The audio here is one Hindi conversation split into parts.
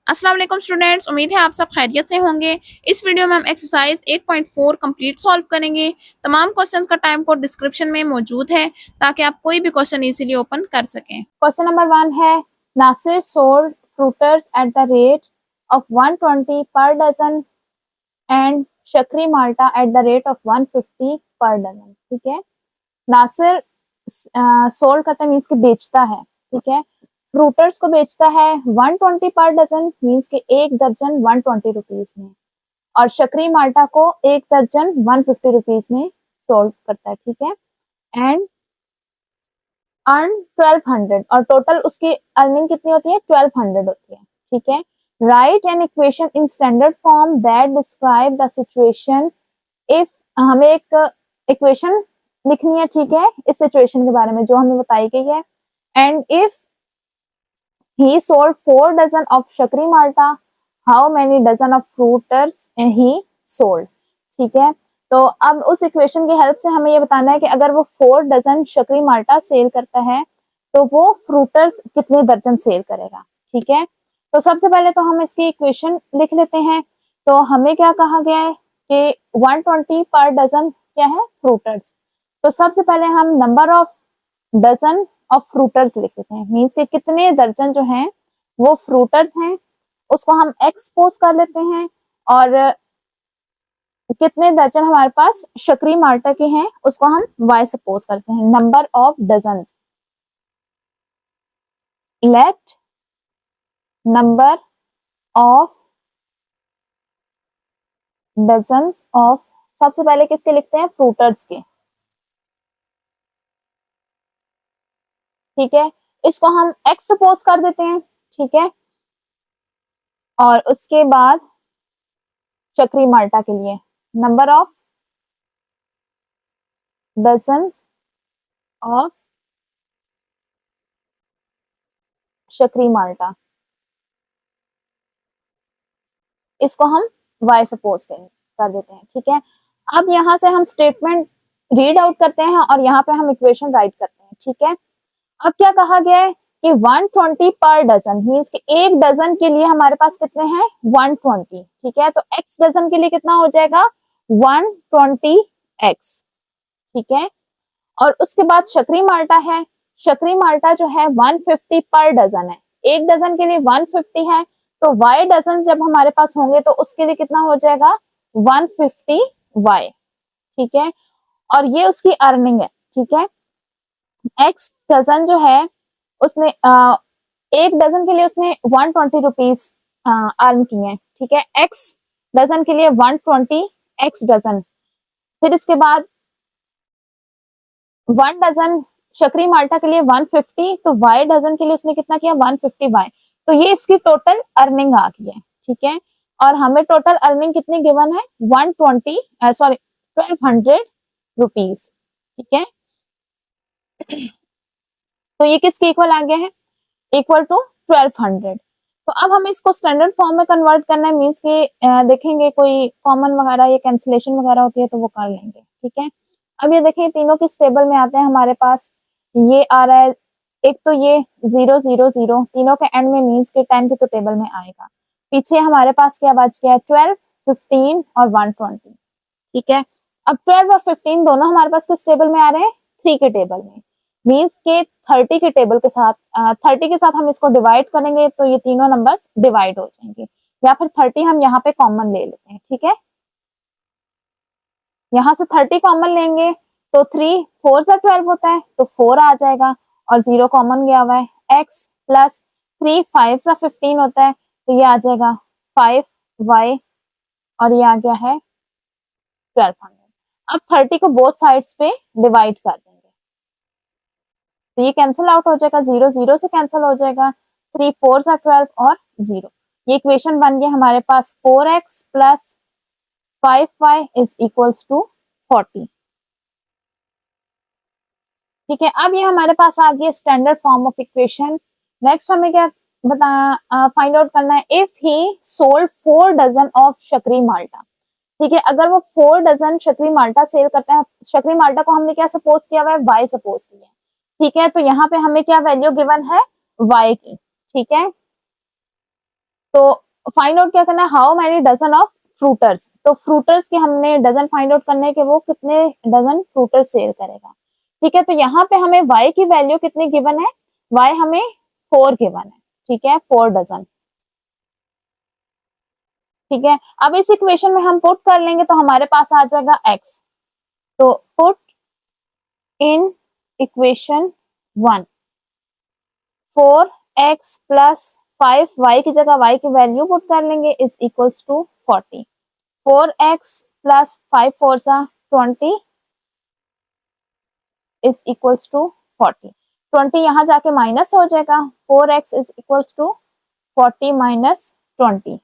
अस्सलाम वालेकुम स्टूडेंट्स, उम्मीद है आप सब खैरियत से होंगे। इस वीडियो में हम एक्सरसाइज 8.4 कंप्लीट सॉल्व करेंगे। तमाम क्वेश्चंस का टाइम कोड डिस्क्रिप्शन में मौजूद है ताकि आप कोई भी क्वेश्चन इजीली ओपन कर सकें। क्वेश्चन नंबर 1 है Nasir sold fruiters at the rate of 120 per dozen and Shakri Malta at the rate of 150 per dozen. ठीक है, नासिर सोल्ड करता है मीन्स कि बेचता है। ठीक है, फ्रूटर्स को बेचता है 120 पर डजन मीन्स कि एक दर्जन 120 रुपीज में, और शक्री माल्टा को एक दर्जन 150 रुपीज में सोल्ड करता है। ठीक है, एंड अर्न 1200 और टोटल उसकी अर्निंग कितनी होती है 1200 होती है। ठीक है, right an equation in standard form that describe the situation if, हमें एक इक्वेशन लिखनी है। ठीक है, इस सिचुएशन के बारे में जो हमें बताई गई है। And if he sold 4 dozen of Shakri Malta, how many dozen of fruiters he sold. ठीक है, तो अब उस इक्वेशन की हेल्प से हमें ये बताना है कि अगर वो 4 डजन शकरी माल्टा सेल करता है तो वो फ्रूटर्स कितने दर्जन सेल करेगा। ठीक है, तो सबसे पहले तो हम इसकी इक्वेशन लिख लेते हैं। तो हमें क्या कहा गया है कि 120 पर डजन क्या है फ्रूटर्स। तो सबसे पहले हम नंबर ऑफ डजन ऑफ फ्रूटर्स लिख देते हैं, मीन्स के कितने दर्जन जो हैं वो फ्रूटर्स हैं, उसको हम एक्स पोज कर लेते हैं। और कितने दर्जन हमारे पास शकरी माल्टा के हैं उसको हम वाई सपोज करते हैं। Number of dozen, let number of dozen of, सबसे पहले किसके लिखते हैं फ्रूटर्स के। ठीक है, इसको हम एक्स सपोज कर देते हैं। ठीक है, और उसके बाद शकरी माल्टा के लिए number of dozen of Shakri माल्टा, इसको हम y सपोज कर देते हैं। ठीक है, अब यहां से हम स्टेटमेंट रीड आउट करते हैं और यहाँ पे हम इक्वेशन राइट करते हैं। ठीक है, अब क्या कहा गया है कि 120 पर डजन मीन्स कि एक डजन के लिए हमारे पास कितने हैं 120। ठीक है, तो x डजन के लिए कितना हो जाएगा 120x। ठीक है, और उसके बाद शकरी माल्टा है, शकरी माल्टा जो है 150 पर डजन है, एक डजन के लिए 150 है, तो y डजन जब हमारे पास होंगे तो उसके लिए कितना हो जाएगा 150y। ठीक है, और ये उसकी अर्निंग है। ठीक है, x डजन जो है उसने एक डजन के लिए उसने 120 रुपीज अर्न किए हैं। ठीक है, x डजन के लिए 120 x डजन, फिर इसके बाद 1 डजन शकरी माल्टा के लिए 150, तो y डजन के लिए उसने कितना किया 150y, तो ये इसकी टोटल अर्निंग आ गई है। ठीक है, और हमें टोटल अर्निंग कितनी गिवन है 120 सॉरी 1200 रुपीज। ठीक है, तो ये किसके इक्वल आ गया है इक्वल टू 1200। तो अब हमें इसको स्टैंडर्ड फॉर्म में कन्वर्ट करना है, मीन्स कि देखेंगे कोई कॉमन वगैरह या कैंसिलेशन वगैरह होती है तो वो कर लेंगे। ठीक है, अब ये देखें तीनों किस टेबल में आते हैं हमारे पास, ये आ रहा है एक तो ये 0 0 0 तीनों के एंड में मीन्स के 10 के तो टेबल में आएगा। पीछे हमारे पास क्या बच गया 12 15 और 120। ठीक है, अब 12 और 15 दोनों हमारे पास किस टेबल में आ रहे हैं 3 के टेबल में, मीन्स के 30 के टेबल के साथ 30 के साथ हम इसको डिवाइड करेंगे तो ये तीनों नंबर्स डिवाइड हो जाएंगे, या फिर 30 हम यहाँ पे कॉमन ले लेते हैं। ठीक है, यहाँ से 30 कॉमन लेंगे तो 3 4 से 12 होता है तो 4 आ जाएगा, और 0 कॉमन गया हुआ है, x प्लस 3 5 से 15 होता है तो ये आ जाएगा 5y, और ये आ गया है 1200। अब 30 को बोथ साइड्स पे डिवाइड कर देंगे तो ये कैंसिल आउट हो जाएगा, 0 0 से कैंसिल हो जाएगा, 3 4 से 12 और 0। ये इक्वेशन बन गया हमारे पास 4x plus 5y is equals to 40। ठीक है, अब ये हमारे पास आ गया standard form of equation. Next हमें क्या बताना फाइंड आउट करना है, if he sold 4 dozen of Shakri Malta. ठीक है, अगर वो 4 डजन शकरी माल्टा सेल करते हैं, शकरी माल्टा को हमने क्या सपोज किया हुआ है y सपोज किया है। ठीक है, तो यहाँ पे हमें क्या वैल्यू गिवन है y की। ठीक है, तो फाइंड आउट क्या करना है, हाउ मैनी डजन ऑफ फ्रूटर्स, तो फ्रूटर्स के हमने डजन फाइंड आउट करना है कि वो कितने डजन फ्रूटर सेल करेगा। ठीक है, तो यहाँ पे हमें y की वैल्यू कितनी गिवन है, y हमें 4 गिवन है। ठीक है, 4 डजन। ठीक है, अब इस इक्वेशन में हम पुट कर लेंगे तो हमारे पास आ जाएगा x। तो put in equation 1 4x plus 5, y की जगह y की वैल्यू पुट कर लेंगे, is equals to 40। 4x plus 5 4 सा 20 इज इक्वल्स टू 40। 20 यहाँ जाके माइनस हो जाएगा, 4x is equals to 40 minus 20।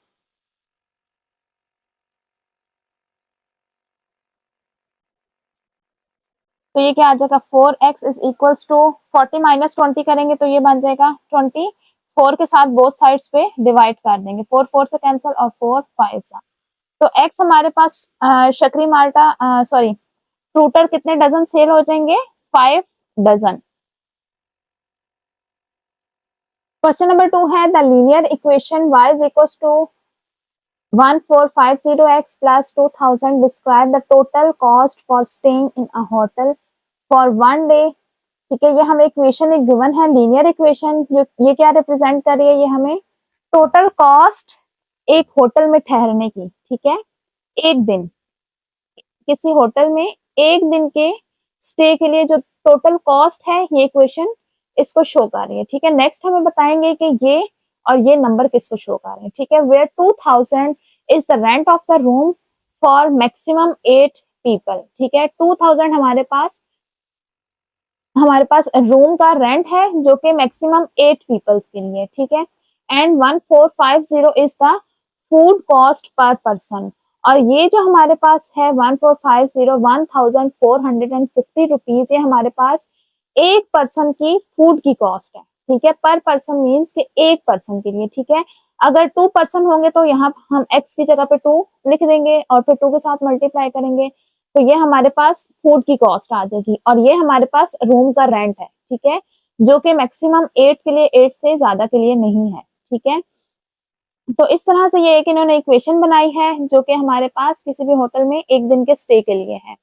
तो ये क्या आ जाएगा, 4x is equals to 40 minus 20 करेंगे तो ये बन जाएगा 20। 4 के साथ बोथ साइड्स पे डिवाइड कर देंगे, 4 4 से कैंसिल और 4 5 सा। तो x हमारे पास शकरी माल्टा सॉरी फ्रूटर कितने डजन सेल हो जाएंगे, 5 डजन। क्वेश्चन नंबर 2 है the linear equation y is equals to 1450x plus 2000 describe the total cost for staying in a hotel for 1 day। ठीक है, ये हमें इक्वेशन एक गिवन है, लीनियर इक्वेशन, जो ये क्या रिप्रेजेंट कर रही है, ये हमें टोटल कॉस्ट एक होटल में ठहरने की। ठीक है, एक दिन किसी होटल में एक दिन के स्टे के लिए जो टोटल कॉस्ट है, ये इक्वेशन इसको शो कर रही है। ठीक है, नेक्स्ट हमें बताएंगे कि ये और ये नंबर किसको शो कर रहे हैं। ठीक है, where 2000 is the rent of the room for maximum 8 people. ठीक है, 2000 हमारे पास रूम का रेंट है जो कि मैक्सिमम 8 पीपल के लिए। ठीक है, and 1450 is the food cost per person, और ये जो हमारे पास है 1450 1450 रुपीज, ये हमारे पास एक पर्सन की फूड की कॉस्ट है। ठीक है, पर पर्सन मीन्स कि एक पर्सन के लिए। ठीक है, अगर 2 पर्सन होंगे तो यहाँ हम x की जगह पे 2 लिख देंगे और फिर 2 के साथ मल्टीप्लाई करेंगे, तो ये हमारे पास फूड की कॉस्ट आ जाएगी, और ये हमारे पास रूम का रेंट है। ठीक है, जो कि मैक्सिमम 8 के लिए, 8 से ज्यादा के लिए नहीं है। ठीक है, तो इस तरह से ये एक इन्होंने इक्वेशन बनाई है जो कि हमारे पास किसी भी होटल में एक दिन के स्टे के लिए है।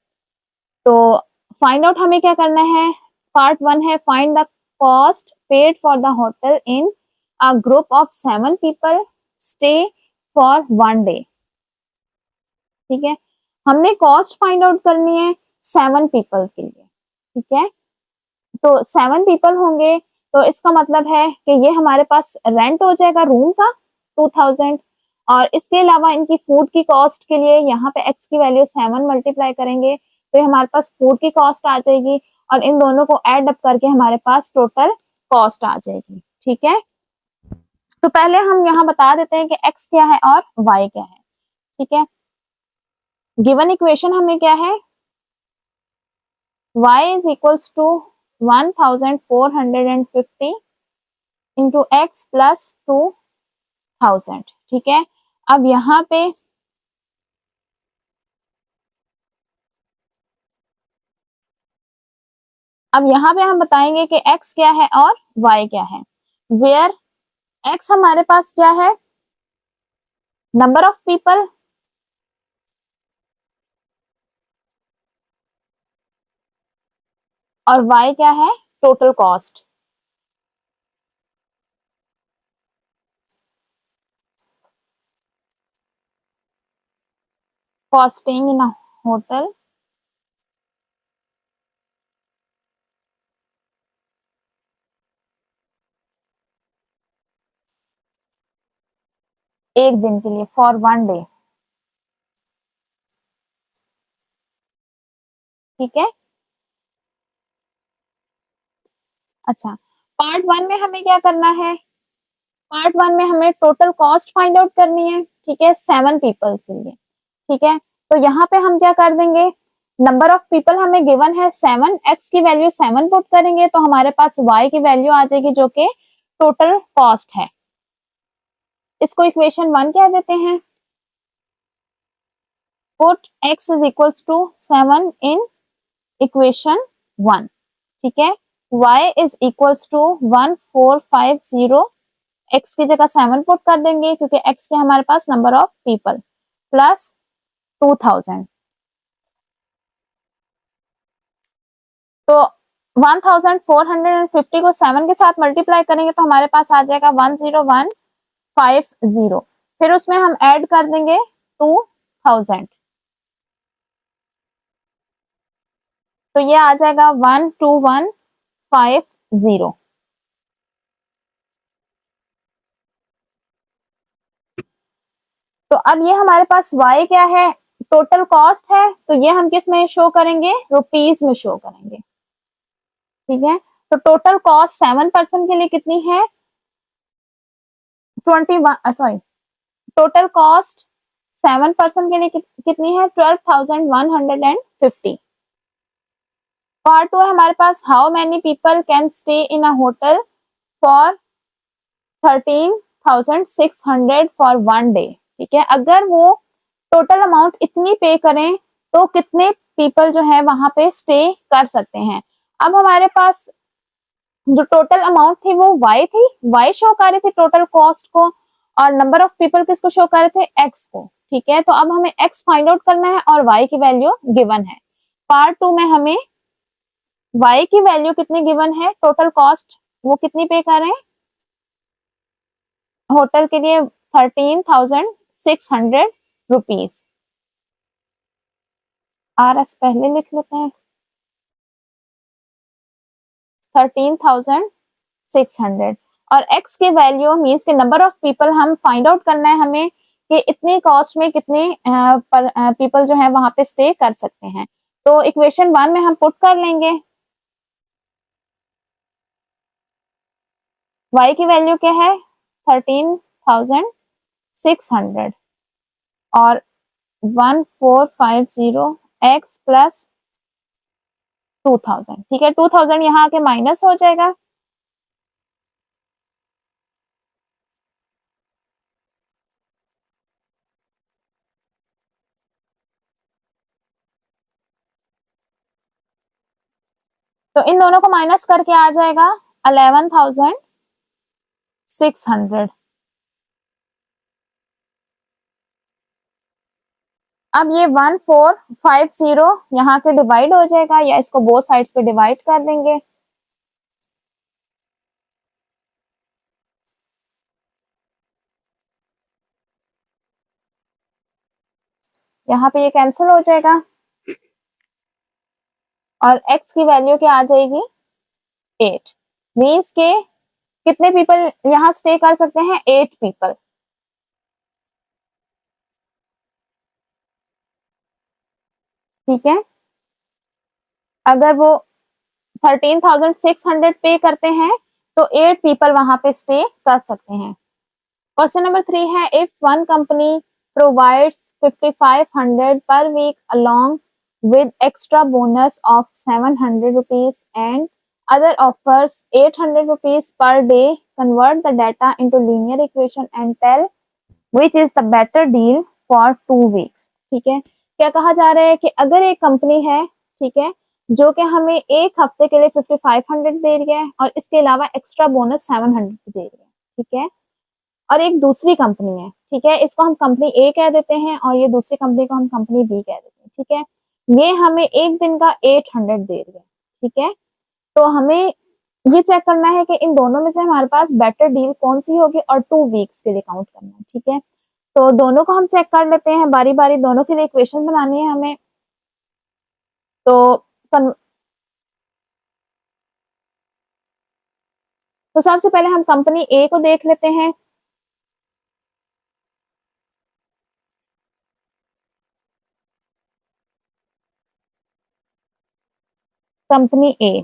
तो फाइंड आउट हमें क्या करना है, पार्ट 1 है find the cost paid for the hotel in a group of 7 people stay for 1 day. ठीक है, हमने कॉस्ट फाइंड आउट करनी है 7 पीपल के लिए। ठीक है, तो 7 पीपल होंगे तो इसका मतलब है कि ये हमारे पास रेंट हो जाएगा रूम का 2000, और इसके अलावा इनकी फूड की कॉस्ट के लिए यहाँ पे x की वैल्यू 7 मल्टीप्लाई करेंगे तो ये हमारे पास फूड की कॉस्ट आ जाएगी, और इन दोनों को ऐड अप करके हमारे पास टोटल कॉस्ट आ जाएगी। ठीक है, तो पहले हम यहाँ बता देते हैं कि x क्या है और y क्या है। ठीक है, गिवन इक्वेशन हमें क्या है, y is equals to 1450 into x plus 2000। ठीक है, अब यहाँ पे हम बताएंगे कि x क्या है और y क्या है। वेयर x हमारे पास क्या है, नंबर ऑफ पीपल, और y क्या है, total cost. Costing in a hotel एक दिन के लिए फॉर 1 डे। ठीक है, अच्छा, पार्ट 1 में हमें क्या करना है, पार्ट 1 में हमें टोटल कॉस्ट फाइंड आउट करनी है। ठीक है, 7 पीपल के लिए। ठीक है, तो यहाँ पे हम क्या कर देंगे, नंबर ऑफ पीपल हमें गिवन है 7, x की वैल्यू 7 पुट करेंगे तो हमारे पास y की वैल्यू आ जाएगी जो कि टोटल कॉस्ट है। इसको इक्वेशन 1 कह देते हैं। Put x is equals to 7 in equation 1। ठीक है, y is equals to 1450 x की जगह 7 पुट कर देंगे क्योंकि x के हमारे पास नंबर ऑफ पीपल प्लस 2000। तो 1450 को 7 के साथ मल्टीप्लाई करेंगे तो हमारे पास आ जाएगा 10150। फिर उसमें हम ऐड कर देंगे 2000, तो ये आ जाएगा 12150। तो अब ये हमारे पास y क्या है, टोटल कॉस्ट है, तो ये हम किस में शो करेंगे, रुपीज में शो करेंगे। ठीक है, तो टोटल कॉस्ट 7% के लिए कितनी है, 7% के लिए कितनी है, 12,150। पार्ट 2 है हमारे पास, how many people can stay in a hotel for 13,600 for 1 day. ठीक है, अगर वो टोटल अमाउंट इतनी पे करें तो कितने पीपल जो है वहां पे स्टे कर सकते हैं। अब हमारे पास जो टोटल अमाउंट थी वो y थी, y शो कर रहे थे टोटल कॉस्ट को, और नंबर ऑफ पीपल किसको शो कर रहे थे, x को। ठीक है, तो अब हमें x फाइंड आउट करना है और y की वैल्यू गिवन है। पार्ट 2 में हमें y की वैल्यू कितनी गिवन है, टोटल कॉस्ट वो कितनी पे कर रहे हैं होटल के लिए, 13,600 रुपीज। RS पहले लिख लेते हैं, 13,600, और x की वैल्यू मीन्स के नंबर ऑफ पीपल हम फाइंड आउट करना है हमें कि इतनी कॉस्ट में कितने पीपल जो है वहां पे स्टे कर सकते हैं। तो इक्वेशन 1 में हम पुट कर लेंगे, y की वैल्यू क्या है 13,600 और 1450 x प्लस 2000। ठीक है, 2000 यहाँ आके माइनस हो जाएगा, तो इन दोनों को माइनस करके आ जाएगा 11,600। अब ये 1450 यहाँ के डिवाइड हो जाएगा, या इसको बोथ साइड्स पे डिवाइड कर देंगे। यहाँ पे ये कैंसिल हो जाएगा और x की वैल्यू क्या आ जाएगी 8। मीन्स के कितने पीपल यहाँ स्टे कर सकते हैं, 8 पीपल। ठीक है, अगर वो 13,600 पे करते हैं तो 8 पीपल वहां पे स्टे कर सकते हैं। क्वेश्चन नंबर 3 है, if one company provides 5,500 per week along with extra bonus of 700 rupees and other offers 800 rupees per day, convert the data into linear equation and tell which is the better deal for 2 weeks। ठीक है, क्या कहा जा रहा है कि अगर एक कंपनी है, ठीक है, जो कि हमें एक हफ्ते के लिए 5,500 दे रही है और इसके अलावा एक्स्ट्रा बोनस 700 दे रही है। ठीक है, और एक दूसरी कंपनी है, ठीक है, इसको हम कंपनी ए कह देते हैं और ये दूसरी कंपनी को हम कंपनी बी कह देते हैं। ठीक है, ये हमें एक दिन का 800 दे रही है। ठीक है, तो हमें ये चेक करना है कि इन दोनों में से हमारे पास बेटर डील कौन सी होगी और 2 वीक्स के लिए काउंट करना है। ठीक है, तो दोनों को हम चेक कर लेते हैं बारी बारी, दोनों के लिए इक्वेशन बनानी है हमें। तो सबसे पहले हम कंपनी ए को देख लेते हैं। कंपनी ए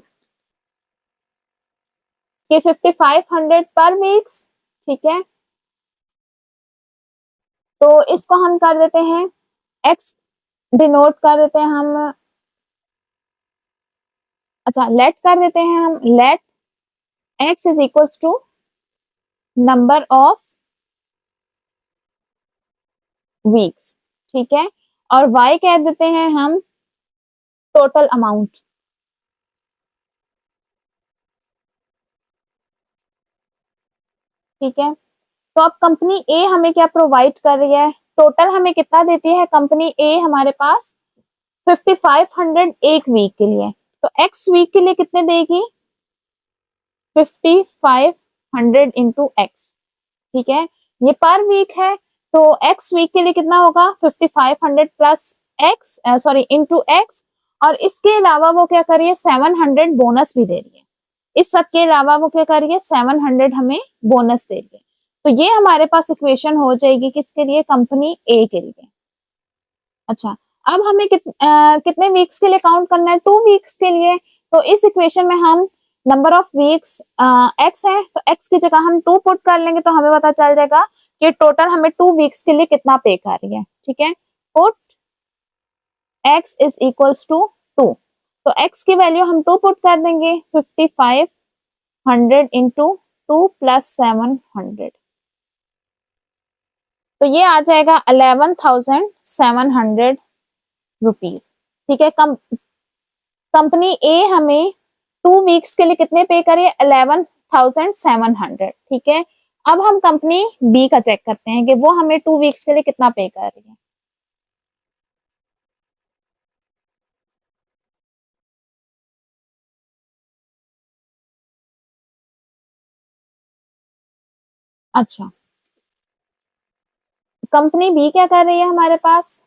के 5,500 पर वीक्स। ठीक है, तो इसको हम कर देते हैं x, डिनोट कर देते हैं हम, अच्छा लेट कर देते हैं हम, let x is equals to number of weeks. ठीक है, और y कह देते हैं हम टोटल अमाउंट। ठीक है। तो अब कंपनी ए हमें क्या प्रोवाइड कर रही है, टोटल हमें कितना देती है कंपनी ए हमारे पास 5500 एक वीक के लिए। तो एक्स वीक के लिए कितने देगी, 5500 इंटू एक्स। ठीक है, ये पर वीक है, तो एक्स वीक के लिए कितना होगा 5500 plus x, sorry into x. और इसके अलावा वो क्या कर रही है 700 बोनस भी दे रही है। इस सब के अलावा वो क्या कर रही है 700 हमें बोनस दे रही है। तो ये हमारे पास इक्वेशन हो जाएगी किसके लिए, कंपनी ए के लिए। अच्छा, अब हमें कितने वीक्स के लिए काउंट करना है, 2 वीक्स के लिए। तो इस इक्वेशन में हम नंबर ऑफ वीक्स एक्स है, तो एक्स की जगह हम 2 पुट कर लेंगे, तो हमें पता चल जाएगा कि टोटल हमें 2 वीक्स के लिए कितना पे कर रही है। ठीक है, put x is equals to 2। तो एक्स की वैल्यू हम 2 पुट कर देंगे, 5500 इंटू 2 प्लस 700, तो ये आ जाएगा 11,700 रुपीज। ठीक है, कंपनी ए हमें 2 वीक्स के लिए कितने पे करे, 11,700। ठीक है, अब हम कंपनी बी का चेक करते हैं कि वो हमें 2 वीक्स के लिए कितना पे कर रही है। अच्छा, कंपनी बी क्या कर रही है हमारे पास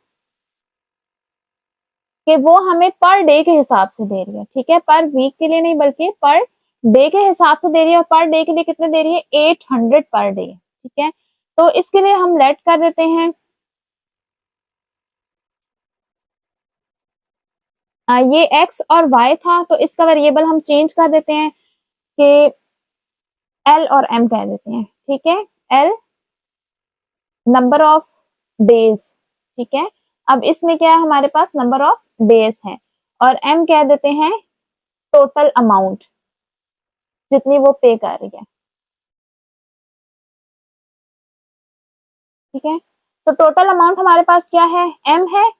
कि वो हमें पर डे के हिसाब से दे रही है। ठीक है, पर वीक के लिए नहीं बल्कि पर डे के हिसाब से दे रही है, और पर डे के लिए कितने दे रही है 800 पर डे। ठीक है, तो इसके लिए हम लेट कर देते हैं, ये एक्स और वाई था, तो इसका वेरिएबल हम चेंज कर देते हैं कि एल और एम कह देते हैं। ठीक है, एल नंबर ऑफ डेज। ठीक है, अब इसमें क्या है हमारे पास नंबर ऑफ डेज है, और एम कह देते हैं टोटल अमाउंट जितनी वो पे कर रही है। ठीक है, तो टोटल अमाउंट हमारे पास क्या है, एम है,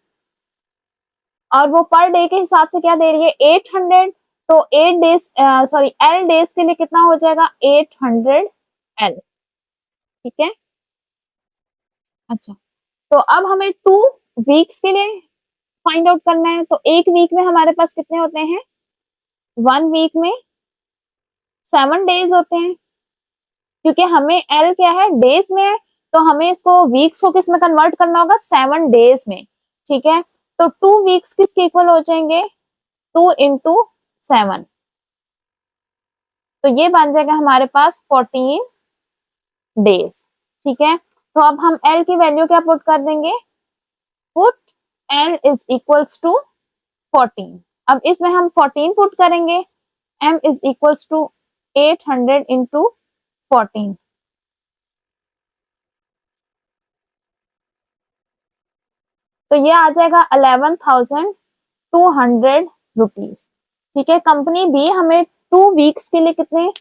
और वो पर डे के हिसाब से क्या दे रही है 800। तो 8 डेज, सॉरी एल डेज के लिए कितना हो जाएगा 800 एल। ठीक है, अच्छा, तो अब हमें 2 वीक्स के लिए फाइंड आउट करना है। तो एक वीक में हमारे पास कितने होते हैं, 1 वीक में 7 डेज होते हैं, क्योंकि हमें एल क्या है डेज में है, तो हमें इसको वीक्स को किस में कन्वर्ट करना होगा 7 डेज में। ठीक है, तो 2 वीक्स किसके इक्वल हो जाएंगे 2 इंटू 7, तो ये बन जाएगा हमारे पास 14 डेज। ठीक है, तो अब हम एल की वैल्यू क्या पुट कर देंगे, put l is equals to 14। अब इसमें हम 14 पुट करेंगे, m is equals to 800 into 14, तो ये आ जाएगा 11,200 रुपीज। ठीक है, कंपनी बी हमें 2 वीक्स के लिए कितने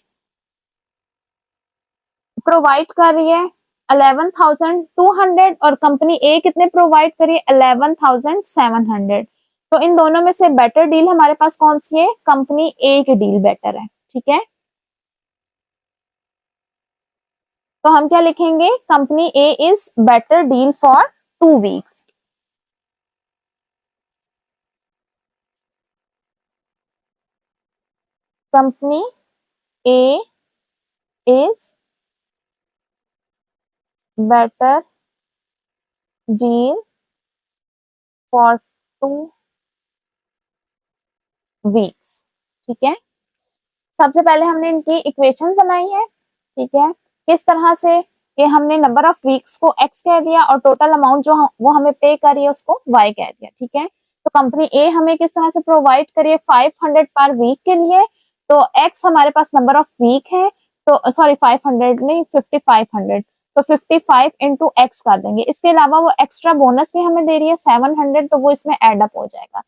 प्रोवाइड कर रही है 11,200, और कंपनी ए कितने प्रोवाइड कर रही है 11,700। तो इन दोनों में से बेटर डील हमारे पास कौन सी है, कंपनी ए की डील बेटर है। ठीक है, तो हम क्या लिखेंगे, company A is better deal for 2 weeks. Company A is better deal for 2 weeks. ठीक है, सबसे पहले हमने इनकी इक्वेशंस बनाई है। ठीक है, किस तरह से कि हमने नंबर ऑफ वीक्स को एक्स कह दिया, और टोटल अमाउंट जो वो हमें पे करी है उसको वाई कह दिया। ठीक है, तो कंपनी ए हमें किस तरह से प्रोवाइड करिए 500 पर वीक के लिए, तो एक्स हमारे पास नंबर ऑफ वीक है, तो सॉरी 500 नहीं 5500, तो 55 इंटू एक्स कर देंगे। इसके अलावा वो एक्स्ट्रा बोनस भी हमें दे रही है 700, तो वो इसमें एड अप हो जाएगा।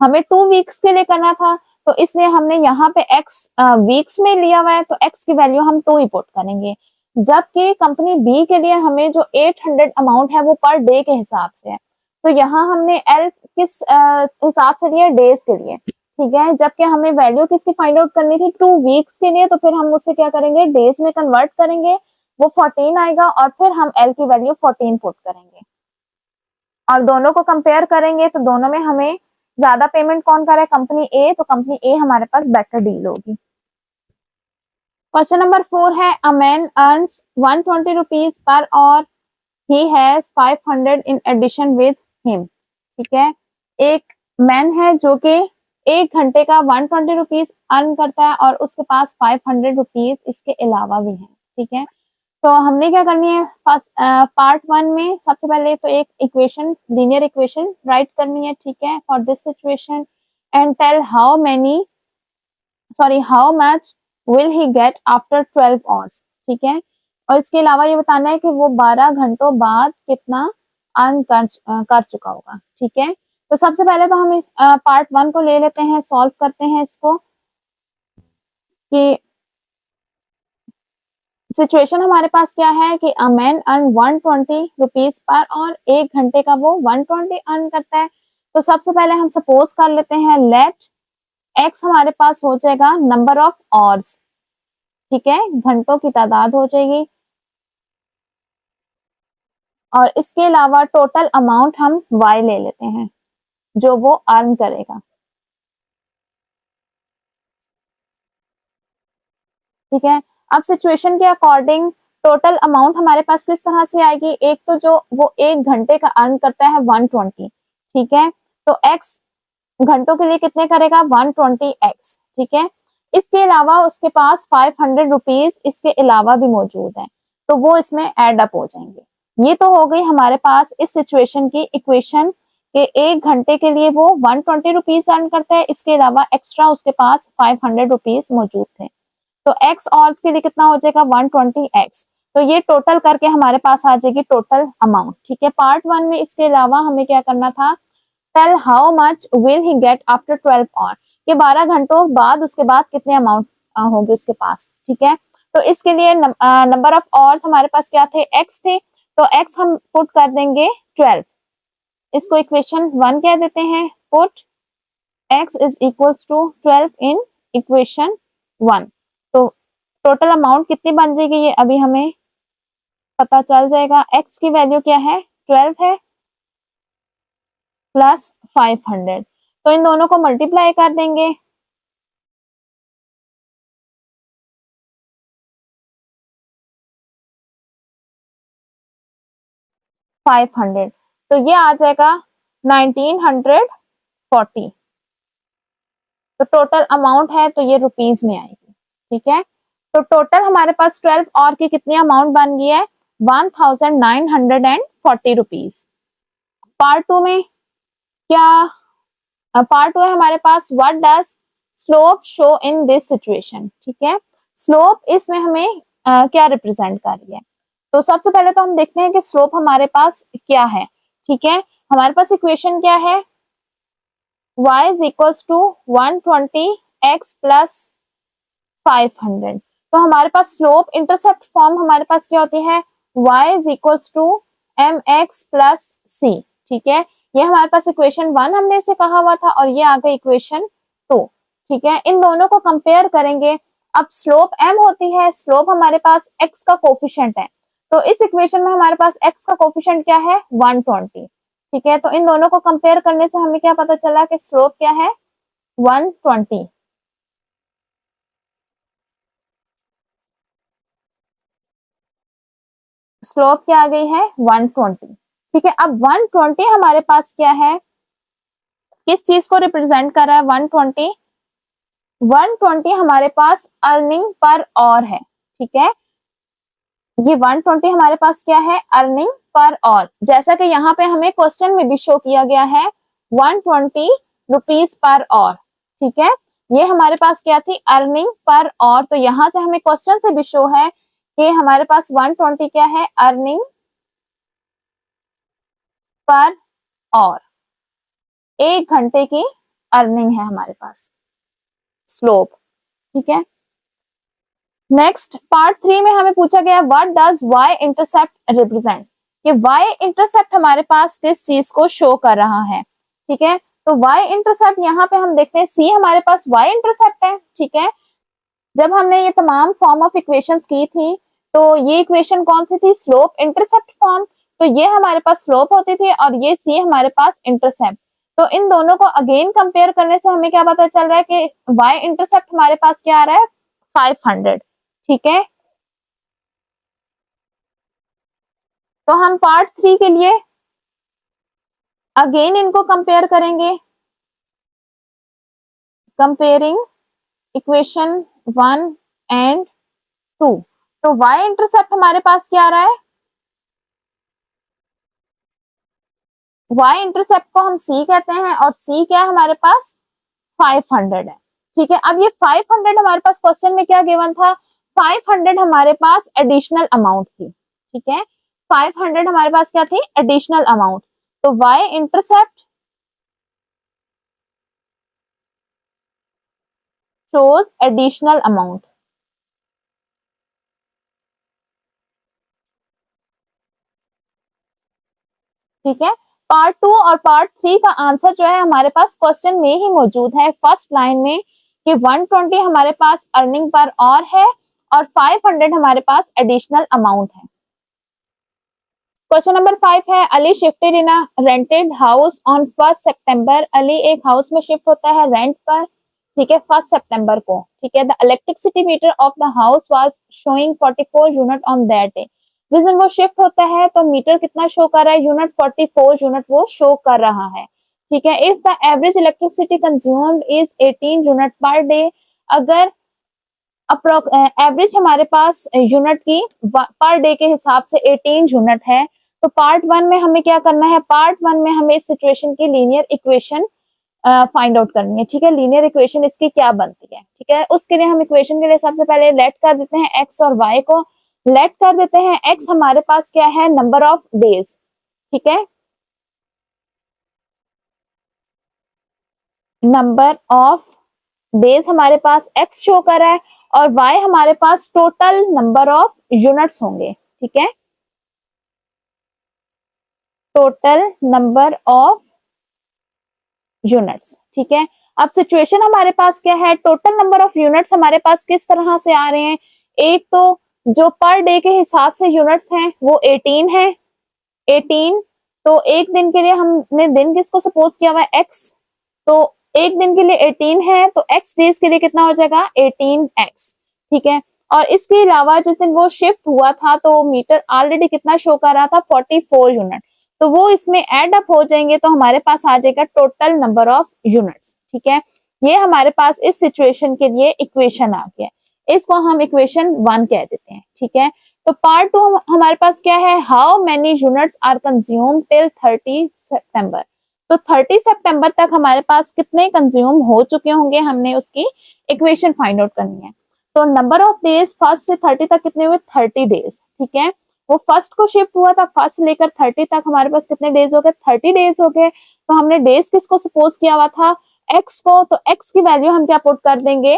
हमें 2 वीक्स के लिए करना था, तो इसलिए हमने यहाँ पे एक्स वीक्स में लिया हुआ है, तो एक्स की वैल्यू हम 2 ही पुट करेंगे। जबकि कंपनी बी के लिए हमें जो 800 अमाउंट है वो पर डे के हिसाब से है, तो यहाँ हमने एल किस हिसाब से लिया डेज के लिए। ठीक है, जबकि हमें वैल्यू किसकी फाइंड आउट करनी थी 2 वीक्स के लिए, तो फिर हम उससे क्या करेंगे डेज में कन्वर्ट करेंगे, वो 14 आएगा और फिर हम L की वैल्यू 14 पुट करेंगे और दोनों को कंपेयर करेंगे तो दोनों में हमें ज्यादा पेमेंट कौन कर रहा है, कंपनी ए, तो कंपनी ए हमारे पास बेटर डील होगी। क्वेश्चन नंबर 4 है a man earns 120 rupees per hour he has 500 in addition with him. ठीक है, एक मैन है जो कि एक घंटे का 120 रुपीज अर्न करता है और उसके पास 500 रुपीज इसके अलावा भी है। ठीक है, तो हमने क्या करनी है, फर्स्ट पार्ट 1 में सबसे पहले तो एक इक्वेशन, लीनियर इक्वेशन राइट करनी है। ठीक है, for this situation and tell how much will he get after 12 hours. ठीक है, और इसके अलावा ये बताना है कि वो 12 घंटों बाद कितना अर्न कर चुका होगा। ठीक है, तो सबसे पहले तो हम इस पार्ट 1 को ले लेते हैं, सॉल्व करते हैं इसको कि सिचुएशन हमारे पास क्या है कि a man earn 120 rupees per और एक घंटे का वो 120 अर्न करता है। तो सबसे पहले हम सपोज कर लेते हैं लेट एक्स हमारे पास हो जाएगा नंबर ऑफ आवर्स। ठीक है, घंटों की तादाद हो जाएगी और इसके अलावा टोटल अमाउंट हम वाई ले लेते हैं जो वो अर्न करेगा। ठीक है, अब सिचुएशन के अकॉर्डिंग टोटल अमाउंट हमारे पास किस तरह से आएगी, एक तो जो वो एक घंटे का अर्न करता है 120। ठीक है, तो एक्स घंटों के लिए कितने करेगा 120 एक्स। ठीक है, इसके अलावा उसके पास 500 रुपीज इसके अलावा भी मौजूद है तो वो इसमें एड अप हो जाएंगे। ये तो हो गई हमारे पास इस सिचुएशन की इक्वेशन के एक घंटे के लिए वो 120 रुपीज अर्न करता है, इसके अलावा एक्स्ट्रा उसके पास 500 रुपीज मौजूद थे। तो एक्स और के लिए कितना हो जाएगा 120 एक्स। तो ये टोटल करके हमारे पास आ जाएगी टोटल अमाउंट। ठीक है, पार्ट 1 में इसके अलावा हमें क्या करना था, tell how much will he get after 12 hour, कि 12 घंटों बाद उसके बाद कितने अमाउंट होंगे उसके पास। ठीक है, तो इसके लिए नंबर ऑफ आवर्स हमारे पास क्या थे, एक्स थे, तो एक्स हम पुट कर देंगे 12, इसको इक्वेशन 1 कह देते हैं। Put x is equals to 12 in equation 1। तो टोटल अमाउंट कितनी बन जाएगी ये अभी हमें पता चल जाएगा। एक्स की वैल्यू क्या है 12 है प्लस 500, तो इन दोनों को मल्टीप्लाई कर देंगे। फाइव हंड्रेड, तो ये आ जाएगा 1940। तो टोटल अमाउंट है तो ये रुपीज में आएगी। ठीक है, तो टोटल हमारे पास 12 और की कितनी अमाउंट बन गई है 1940 रुपीज। पार्ट 2 में क्या, पार्ट 2 है हमारे पास what does slope show in this situation. ठीक है, स्लोप इसमें हमें क्या रिप्रेजेंट कर रही है, तो सबसे पहले तो हम देखते हैं कि स्लोप हमारे पास क्या है। ठीक है, हमारे पास इक्वेशन क्या है, y is equals to 120x plus 500। तो हमारे पास स्लोप इंटरसेप्ट फॉर्म हमारे पास क्या होती है, y is equals to mx plus c। ठीक है, ये हमारे पास इक्वेशन 1 हमने इसे कहा हुआ था और ये आ गई इक्वेशन 2। ठीक है, इन दोनों को कंपेयर करेंगे। अब स्लोप m होती है, स्लोप हमारे पास x का कोफिशिएंट है, तो इस इक्वेशन में हमारे पास x का कोफिशिएंट क्या है 120। ठीक है, तो इन दोनों को कंपेयर करने से हमें क्या पता चला कि स्लोप क्या है 120। स्लोप क्या आ गई है 120। ठीक है, अब 120 हमारे पास क्या है, किस चीज को रिप्रेजेंट कर रहा है 120, 120 हमारे पास अर्निंग पर आवर है। ठीक है, ये 120 हमारे पास क्या है अर्निंग पर आवर, जैसा कि यहाँ पे हमें क्वेश्चन में भी शो किया गया है 120 रुपीज पर आवर। ठीक है, ये हमारे पास क्या थी अर्निंग पर आवर, तो यहाँ से हमें क्वेश्चन से भी शो है कि हमारे पास 120 क्या है अर्निंग पर आवर, एक घंटे की अर्निंग है हमारे पास स्लोप। ठीक है, नेक्स्ट पार्ट 3 में हमें पूछा गया what does y intercept represent, कि y इंटरसेप्ट हमारे पास किस चीज को शो कर रहा है। ठीक है, तो y इंटरसेप्ट यहाँ पे हम देखते हैं c हमारे पास y इंटरसेप्ट है। ठीक है, जब हमने ये तमाम फॉर्म ऑफ इक्वेशंस की थी तो ये इक्वेशन कौन सी थी, स्लोप इंटरसेप्ट फॉर्म। तो ये हमारे पास स्लोप होती थी और ये सी हमारे पास इंटरसेप्ट। तो इन दोनों को अगेन कंपेयर करने से हमें क्या पता चल रहा है कि y इंटरसेप्ट हमारे पास क्या आ रहा है, 500। ठीक है, तो हम पार्ट 3 के लिए अगेन इनको कंपेयर करेंगे, कंपेयरिंग इक्वेशन 1 एंड 2। तो y इंटरसेप्ट हमारे पास क्या आ रहा है, y इंटरसेप्ट को हम c कहते हैं और c क्या है हमारे पास, 500 है। ठीक है, अब ये 500 हमारे पास क्वेश्चन में क्या गिवन था, 500 हमारे पास एडिशनल अमाउंट थी। ठीक है, 500 हमारे पास क्या थी, एडिशनल अमाउंट। तो y intercept shows additional amount. ठीक है, पार्ट 2 और पार्ट 3 का आंसर जो है हमारे पास क्वेश्चन में ही मौजूद है, फर्स्ट लाइन में, कि 120 हमारे पास अर्निंग पर और है और 500 हमारे पास एडिशनल अमाउंट है। क्वेश्चन नंबर 5 है, Ali shifted in a rented house on 1 सितंबर। अली एक हाउस में शिफ्ट होता है रेंट पर, ठीक है, 1 सितंबर को। ठीक है, the electricity metre of the house was showing 44 unit on that day. जिस दिन वो शिफ्ट होता है तो मीटर कितना शो कर रहा है, यूनिट 44 यूनिट वो शो कर रहा है। ठीक है, if the average electricity consumed is 18 unit per day, अगर एवरेज हमारे पास यूनिट की पर डे के हिसाब से 18 यूनिट है, तो पार्ट 1 में हमें क्या करना है, पार्ट 1 में हमें इस सिचुएशन की लीनियर इक्वेशन फाइंड आउट करनी है। ठीक है, लीनियर इक्वेशन इसकी क्या बनती है। ठीक है, उसके लिए हम इक्वेशन के लिए सबसे पहले लेट कर देते हैं एक्स और वाई को। लेट कर देते हैं, एक्स हमारे पास क्या है, नंबर ऑफ डेज। ठीक है, नंबर ऑफ डेज हमारे पास एक्स शो कर रहा है और वाई हमारे पास टोटल नंबर ऑफ यूनिट्स होंगे। ठीक है, टोटल नंबर ऑफ यूनिट्स। ठीक है, अब सिचुएशन हमारे पास क्या है, टोटल नंबर ऑफ यूनिट्स हमारे पास किस तरह से आ रहे हैं, एक तो जो पर डे के हिसाब से यूनिट्स हैं वो 18 है, 18। तो एक दिन के लिए हमने दिन किसको सपोज किया हुआ है, एक्स। तो एक दिन के लिए 18 है तो एक्स डेज के लिए कितना हो जाएगा, 18x। ठीक है, और इसके अलावा जिस दिन वो शिफ्ट हुआ था तो मीटर ऑलरेडी कितना शो कर रहा था, 44 यूनिट। तो वो इसमें ऐड अप हो जाएंगे तो हमारे पास आ जाएगा टोटल नंबर ऑफ यूनिट्स। ठीक है, ये हमारे पास इस सिचुएशन के लिए इक्वेशन आ गया, इसको हम इक्वेशन 1 कह देते हैं। ठीक है, तो पार्ट 2 हमारे पास क्या है, how many units are consume till 30 सितंबर। तो 30 सितंबर तक हमारे पास कितने कंज्यूम हो चुके होंगे, हमने उसकी इक्वेशन फाइंड आउट करनी है। तो नंबर ऑफ डेज 1 से 30 तक कितने हुए, 30 डेज। ठीक है, वो 1 को शिफ्ट हुआ था, 1 से लेकर 30 तक हमारे पास कितने डेज हो गए, 30 डेज हो गए। तो हमने डेज किसको सपोज किया हुआ था, एक्स को। तो एक्स की वैल्यू हम क्या पुट कर देंगे,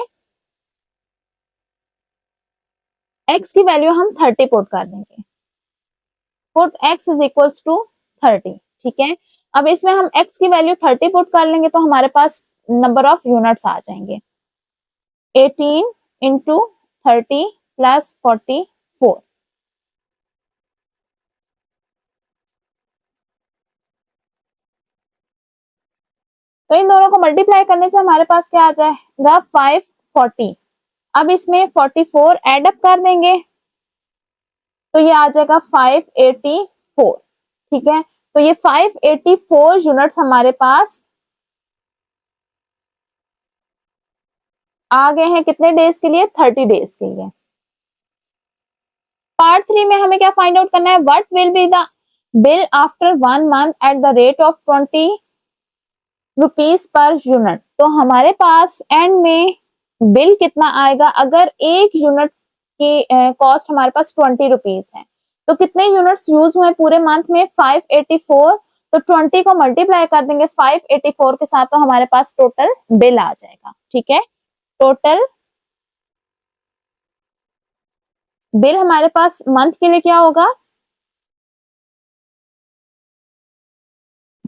एक्स की वैल्यू हम 30 पुट कर देंगे, put x is equals to 30। ठीक है, अब इसमें हम x की वैल्यू 30 पुट कर लेंगे तो हमारे पास नंबर ऑफ यूनिट्स आ जाएंगे, 18 इंटू 30 प्लस 44। तो इन दोनों को मल्टीप्लाई करने से हमारे पास क्या आ जाएगा, 540। अब इसमें 44 एड अप कर देंगे तो ये आ जाएगा 584। ठीक है, तो ये 584 यूनिट्स हमारे पास आ गए हैं कितने डेज के लिए, 30 डेज के लिए। पार्ट 3 में हमें क्या फाइंड आउट करना है, what will be the bill after 1 month eight the rate of 20 rupees per unit. तो हमारे पास एंड में बिल कितना आएगा, अगर एक यूनिट की कॉस्ट हमारे पास 20 रुपीज है तो कितने यूनिट्स यूज हुए पूरे मंथ में, 584। तो 20 को मल्टीप्लाई कर देंगे 584 के साथ तो हमारे पास टोटल बिल आ जाएगा। ठीक है, टोटल बिल हमारे पास मंथ के लिए क्या होगा,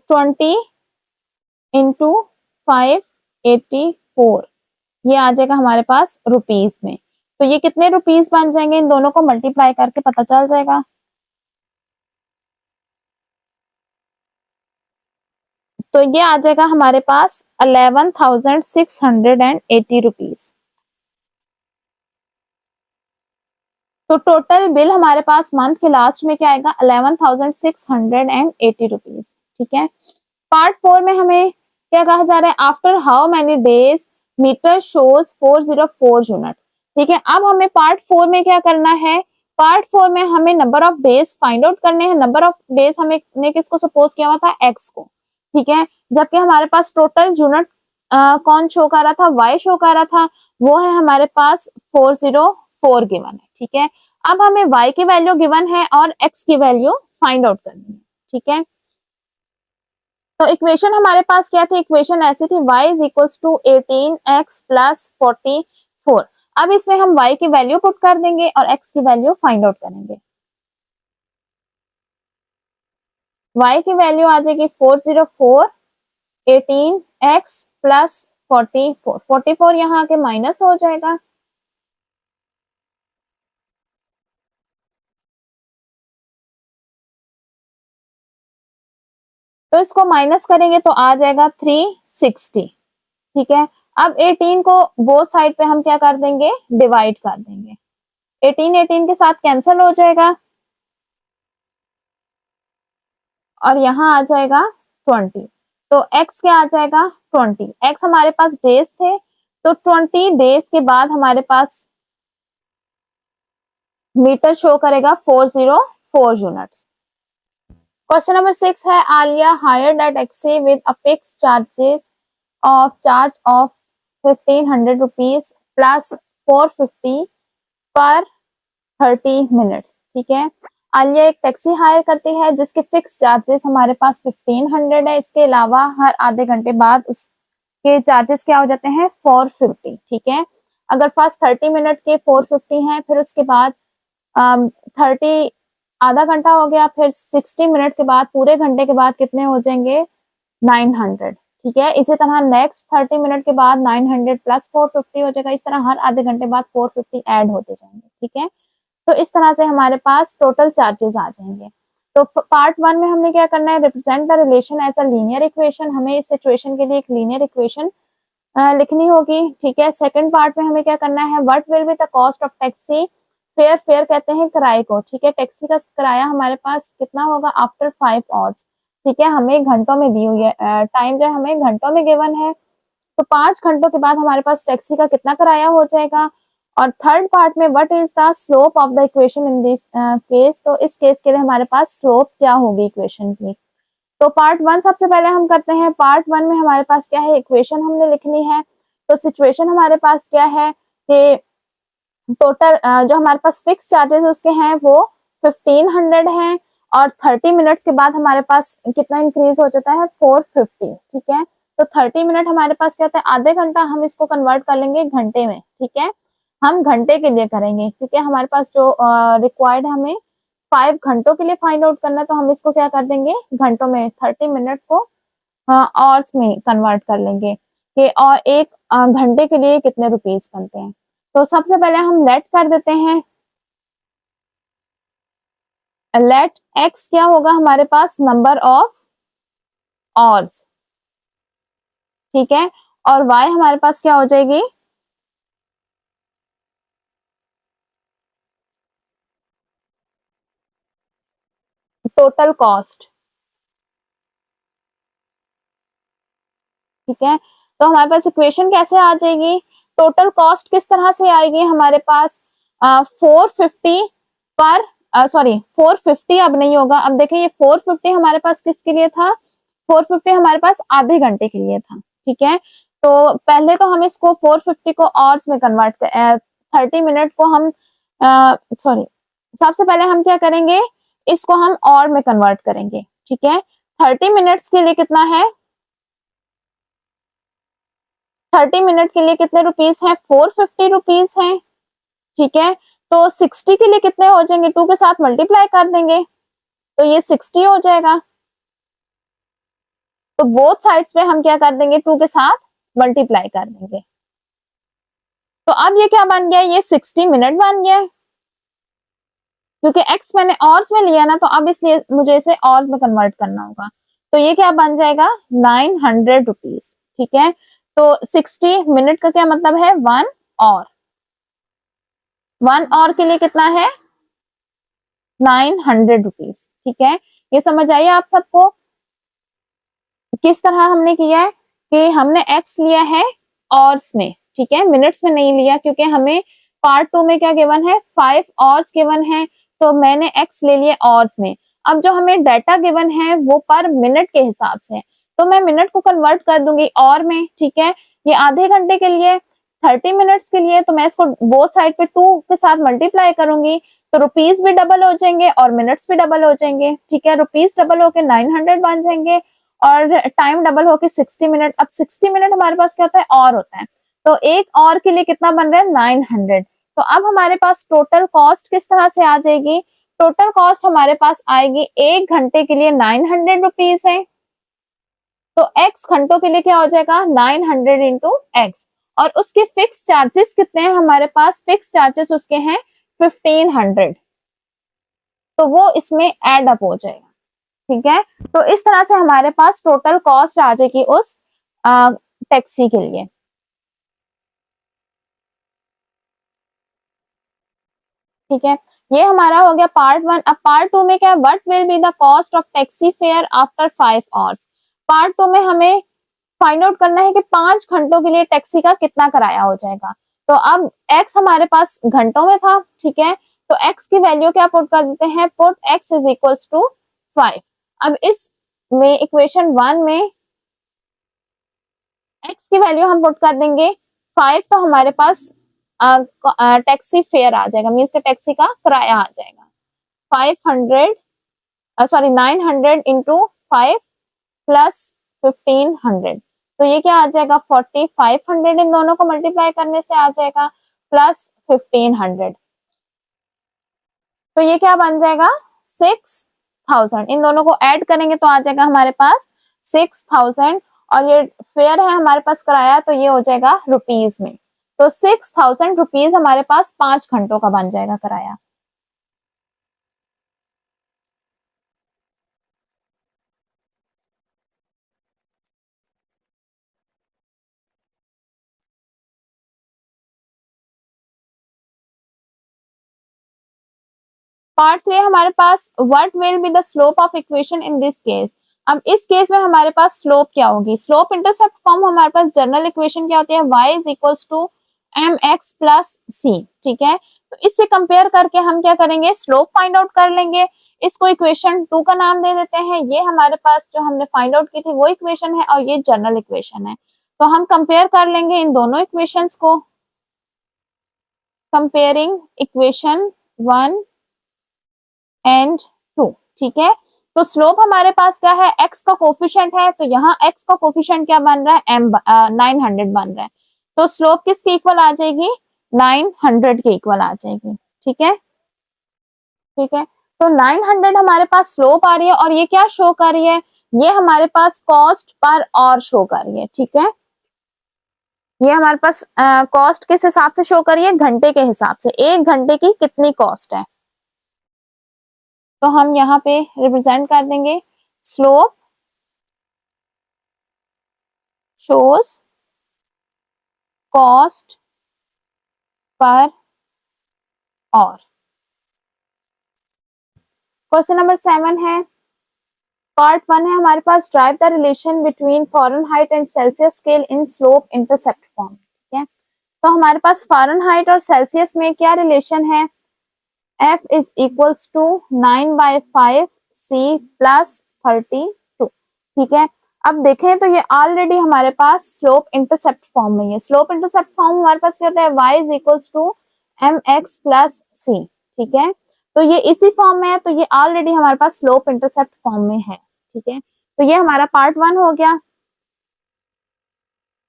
20 इंटू 584, ये आ जाएगा हमारे पास रुपीज में। तो ये कितने रुपीस बन जाएंगे, इन दोनों को मल्टीप्लाई करके पता चल जाएगा। तो ये आ जाएगा हमारे पास 11,680 रुपीज। तो टोटल बिल हमारे पास मंथ के लास्ट में क्या आएगा, 11,680 रुपीज। ठीक है। पार्ट 4 में हमें क्या कहा जा रहा है, after how many days meter shows 404 unit. ठीक है। अब हमें पार्ट 4 में क्या करना है, पार्ट 4 में हमें number of days find out करने हैं। नंबर ऑफ डेज हमें ने किसको सपोज किया हुआ था, एक्स को। ठीक है। जबकि हमारे पास टोटल यूनिट कौन शो कर रहा था, वाई शो कर रहा था, वो है हमारे पास 404 गिवन है। ठीक है। अब हमें y की वैल्यू गिवन है और x की वैल्यू फाइंड आउट करनी है। ठीक है। तो इक्वेशन हमारे पास क्या थी, इक्वेशन ऐसी थी y is equals to 18x plus 44। अब इसमें हम y की वैल्यू पुट कर देंगे और x की वैल्यू फाइंड आउट करेंगे। y की वैल्यू आ जाएगी 404, 18x प्लस 44। 44 यहाँ आके माइनस हो जाएगा, तो इसको माइनस करेंगे तो आ जाएगा 360। ठीक है। अब 18 को बोथ साइड पे हम क्या कर देंगे, डिवाइड कर देंगे। 18 18 के साथ कैंसिल हो जाएगा और यहाँ आ जाएगा 20। तो x क्या आ जाएगा, 20। x हमारे पास डेज थे, तो 20 डेज के बाद हमारे पास मीटर शो करेगा 404 यूनिट्स। क्वेश्चन नंबर 6 है, Aliya hired at taxi with a fix charge of 1500 rupees plus 450 per 30 minutes. ठीक है। आलिया एक टैक्सी हायर करती है जिसके फिक्स चार्जेस हमारे पास 1500 है। इसके अलावा हर आधे घंटे बाद उसके चार्जेस क्या हो जाते हैं, 450। ठीक है। अगर फर्स्ट 30 मिनट के 450 है, फिर उसके बाद 30 आधा घंटा हो गया, फिर 60 मिनट के बाद पूरे घंटे के बाद कितने हो जाएंगे, 900। ठीक है। इसी तरह नेक्स्ट 30 मिनट के बाद 900 प्लस 450 हो जाएगा। इस तरह हर आधे घंटे बाद 450 ऐड होते जाएंगे। ठीक है। तो इस तरह से हमारे पास टोटल चार्जेस आ जाएंगे। तो पार्ट 1 में हमने क्या करना है, represent the relation as a linear equation. हमें इस सिचुएशन के लिए एक लीनियर इक्वेशन लिखनी होगी। ठीक है। सेकंड पार्ट में हमें क्या करना है, what will be the cost of taxi fare. Fair कहते हैं किराए को। ठीक है। टैक्सी का किराया हमारे पास कितना होगा आफ्टर 5 आवर्स। ठीक है। हमें घंटों में दी हुई है, टाइम जो है हमें घंटों में गिवन है। तो 5 घंटों के बाद हमारे पास टैक्सी का कितना किराया हो जाएगा। और थर्ड पार्ट में what is the slope of the equation in this case. तो इस केस के लिए हमारे पास स्लोप क्या होगी इक्वेशन की। तो पार्ट 1 सबसे पहले हम करते हैं। पार्ट 1 में हमारे पास क्या है, इक्वेशन हमने लिखनी है। तो सिचुएशन हमारे पास क्या है कि टोटल जो हमारे पास फिक्स चार्जेस उसके हैं वो 1500 हैं और 30 मिनट्स के बाद हमारे पास कितना इंक्रीज हो जाता है, 450। ठीक है। तो 30 मिनट हमारे पास क्या होता है, आधे घंटा। हम इसको कन्वर्ट कर लेंगे घंटे में। ठीक है। हम घंटे के लिए करेंगे क्योंकि हमारे पास जो रिक्वायर्ड हमें 5 घंटों के लिए फाइंड आउट करना है, तो हम इसको क्या कर देंगे घंटों में, 30 मिनट को आवर्स में कन्वर्ट कर लेंगे कि और एक घंटे के लिए कितने रुपीस बनते हैं। तो सबसे पहले हम लेट कर देते हैं, लेट एक्स क्या होगा हमारे पास, नंबर ऑफ आवर्स। ठीक है। और वाई हमारे पास क्या हो जाएगी, टोटल कॉस्ट। ठीक है। तो हमारे पास इक्वेशन कैसे आ जाएगी, टोटल कॉस्ट किस तरह से आएगी हमारे पास, 450 पर सॉरी 450 अब नहीं होगा। अब देखिए ये 450 हमारे पास किसके लिए था, 450 हमारे पास आधे घंटे के लिए था। ठीक है। तो पहले तो हम इसको 450 को आवर्स में कन्वर्ट कर 30 मिनट को हम सॉरी सबसे पहले हम क्या करेंगे, इसको हम और में कन्वर्ट करेंगे। ठीक है। 30 मिनट्स के लिए कितना है, 30 मिनट के लिए कितने रुपीस है, 450 रुपीस है। ठीक है। तो 60 के लिए कितने हो जाएंगे, 2 के साथ मल्टीप्लाई कर देंगे तो ये 60 हो जाएगा। तो बोथ साइड्स पे हम क्या कर देंगे, 2 के साथ मल्टीप्लाई कर देंगे। तो अब ये क्या बन गया, ये 60 मिनट बन गया, क्योंकि x मैंने ऑर्स में लिया ना, तो अब इसलिए मुझे इसे ऑर्स में कन्वर्ट करना होगा। तो ये क्या बन जाएगा, 900 रुपीज। ठीक है, तो 60 मिनट का क्या मतलब है, 1 और 1 और के लिए कितना है, 900 रुपीज। ठीक है, ये समझ आइए आप सबको किस तरह हमने किया है कि हमने x लिया है ऑर्स में, ठीक है, मिनट्स में नहीं लिया, क्योंकि हमें पार्ट 2 में क्या गिवन है, 5 ऑर्स गिवन है, तो मैंने x ले लिए ऑर्स में। अब जो हमें डाटा गिवन है वो पर मिनट के हिसाब से, तो मैं मिनट को कन्वर्ट कर दूंगी और में। ठीक है, ये आधे घंटे के लिए 30 मिनट्स के लिए, तो मैं इसको बोथ साइड पे 2 के साथ मल्टीप्लाई करूंगी, तो रुपीज भी डबल हो जाएंगे और मिनट्स भी डबल हो जाएंगे। ठीक है, रुपीज डबल होके 900 बन जाएंगे और टाइम डबल होके 60 मिनट। अब 60 मिनट हमारे पास क्या होता है, और होता है, तो एक और के लिए कितना बन रहा है, 900। तो अब हमारे पास टोटल कॉस्ट किस तरह से आ जाएगी, टोटल कॉस्ट हमारे पास आएगी, एक घंटे के लिए 900 रुपीज है, तो x घंटों के लिए क्या हो जाएगा, 900 इंटू एक्स, और उसके फिक्स चार्जेस कितने हैं हमारे पास, फिक्स चार्जेस उसके हैं 1500, तो वो इसमें एड अप हो जाएगा। ठीक है, तो इस तरह से हमारे पास टोटल कॉस्ट आ जाएगी उस टैक्सी के लिए। ठीक है, ये हमारा हो गया पार्ट 1। अब पार्ट 2 में क्या है, what will be the cost of taxi fare after 5 hours. Part 2 में हमें फाइंड आउट करना है कि 5 घंटों के लिए टैक्सी का कितना किराया हो जाएगा। तो अब x हमारे पास घंटों में था, ठीक है, तो x की वैल्यू क्या पुट कर देते हैं, put x is equals to 5। अब इस में इक्वेशन 1 में x की वैल्यू हम पुट कर देंगे 5, तो हमारे पास टैक्सी फेयर आ जाएगा, मीन्स का टैक्सी का किराया आ जाएगा 500, सॉरी 900 इंटू 5 प्लस 1500, तो ये क्या आ जाएगा 40, 500 इन दोनों को मल्टीप्लाई करने से आ जाएगा प्लस 1500, तो ये क्या बन जाएगा 6000। इन दोनों को ऐड करेंगे तो आ जाएगा हमारे पास 6000, और ये फेयर है हमारे पास किराया, तो ये हो जाएगा रुपीज में, तो 6000 रुपीज हमारे पास 5 घंटों का बन जाएगा किराया। पार्ट 3 हमारे पास what will be the slope of equation in this case. अब इस केस में हमारे पास स्लोप क्या होगी, स्लोप इंटरसेप्ट फॉर्म हमारे पास जनरल इक्वेशन क्या होती है, y is equals to mx plus c। ठीक है, तो इससे कंपेयर करके हम क्या करेंगे, स्लोप फाइंड आउट कर लेंगे। इसको इक्वेशन 2 का नाम दे देते हैं, ये हमारे पास जो हमने फाइंड आउट की थी वो इक्वेशन है और ये जनरल इक्वेशन है, तो हम कंपेयर कर लेंगे इन दोनों इक्वेशंस को। Comparing equation 1 and 2। ठीक है, तो स्लोप हमारे पास क्या है, x का कोफिशिएंट है, तो यहाँ x का कोफिशिएंट क्या बन रहा है, 900 बन रहा है, तो स्लोप किसके इक्वल आ जाएगी, 900 के इक्वल आ जाएगी। ठीक है, ठीक है, तो 900 हमारे पास स्लोप आ रही है, और ये क्या शो कर रही है, ये हमारे पास कॉस्ट पर और शो कर रही है। ठीक है, ये हमारे पास कॉस्ट किस हिसाब से शो कर रही है, घंटे के हिसाब से, एक घंटे की कितनी कॉस्ट है, तो हम यहाँ पे रिप्रेजेंट कर देंगे स्लोप शोज कॉस्ट पर और। क्वेश्चन नंबर 7 है, पार्ट 1 है हमारे पास, drive the relation between Fahrenheit and Celsius scale in slope intercept form. ठीक है, तो हमारे पास फ़ारेनहाइट और सेल्सियस में क्या रिलेशन है, F is equals to 9/5 C plus 32। ठीक है, अब देखें तो ये ऑलरेडी हमारे पास स्लोप इंटरसेप्ट फॉर्म में है। स्लोप इंटरसेप्ट फॉर्म हमारे पास क्या होता है, y is equals to mx plus c। ठीक है, तो ये इसी फॉर्म में है, तो ये ऑलरेडी हमारे पास स्लोप इंटरसेप्ट फॉर्म में है। ठीक है, तो ये हमारा पार्ट 1 हो गया।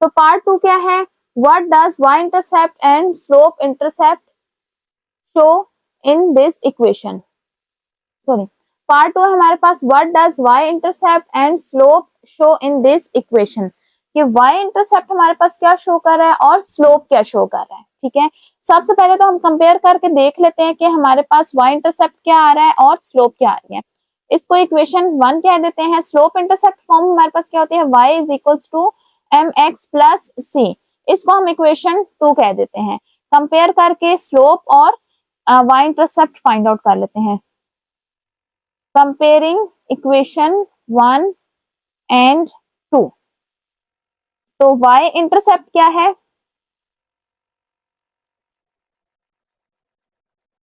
तो पार्ट 2 क्या है, what does y intercept and slope intercept show in this equation, sorry part 2 हमारे पास what does y intercept and slope show in this equation. कि y इंटरसेप्ट हमारे पास क्या शो कर रहा है और स्लोप क्या शो कर रहा है। ठीक है, सबसे पहले तो हम कंपेयर करके देख लेते हैं कि हमारे पास y इंटरसेप्ट क्या आ रहा है और स्लोप क्या आ रही है। इसको इक्वेशन 1 कह देते हैं। स्लोप इंटरसेप्ट फॉर्म हमारे पास क्या होती है, y is equals to mx plus c। इसको हम इक्वेशन 2 कह देते हैं। कंपेयर करके स्लोप और y इंटरसेप्ट फाइंड आउट कर लेते हैं। Comparing equation 1 and 2। तो y इंटरसेप्ट क्या है,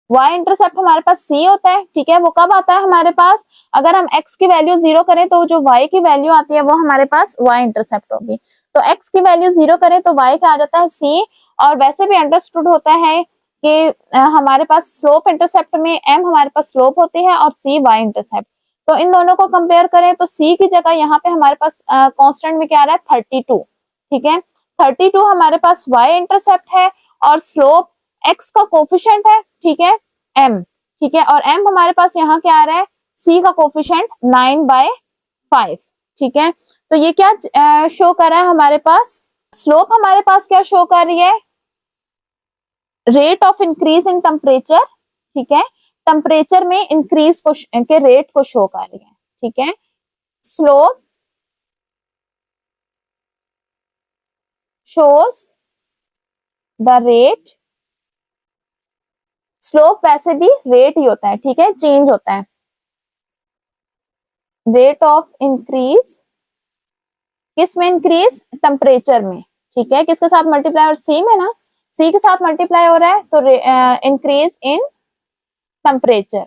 y इंटरसेप्ट हमारे पास c होता है। ठीक है, वो कब आता है हमारे पास, अगर हम x की वैल्यू 0 करें तो जो y की वैल्यू आती है वो हमारे पास y इंटरसेप्ट होगी। तो x की वैल्यू 0 करें तो y क्या आ जाता है, c। और वैसे भी अंडरस्टूड होता है कि हमारे पास स्लोप इंटरसेप्ट में m हमारे पास स्लोप होती है और c y इंटरसेप्ट। तो इन दोनों को कंपेयर करें तो c की जगह यहाँ पे हमारे पास कांस्टेंट में क्या आ रहा है, 32। ठीक है, 32 हमारे पास y इंटरसेप्ट है और स्लोप x का कोफिशिएंट है। ठीक है, m। ठीक है, और m हमारे पास यहाँ क्या आ रहा है, c का कोफिशिएंट 9/5। ठीक है, तो ये क्या शो कर रहा है हमारे पास, स्लोप हमारे पास क्या शो कर रही है, rate of increase in temperature. ठीक है, टेम्परेचर में इंक्रीज के रेट को शो कर रही है। ठीक है, slope shows the rate, slope वैसे भी रेट ही होता है। ठीक है, चेंज होता है, रेट ऑफ इंक्रीज, किस में इंक्रीज, टेम्परेचर में। ठीक है, किसके साथ मल्टीप्लाई, और सी में ना, सी के साथ मल्टीप्लाई हो रहा है तो इंक्रीज इन टेम्परेचर।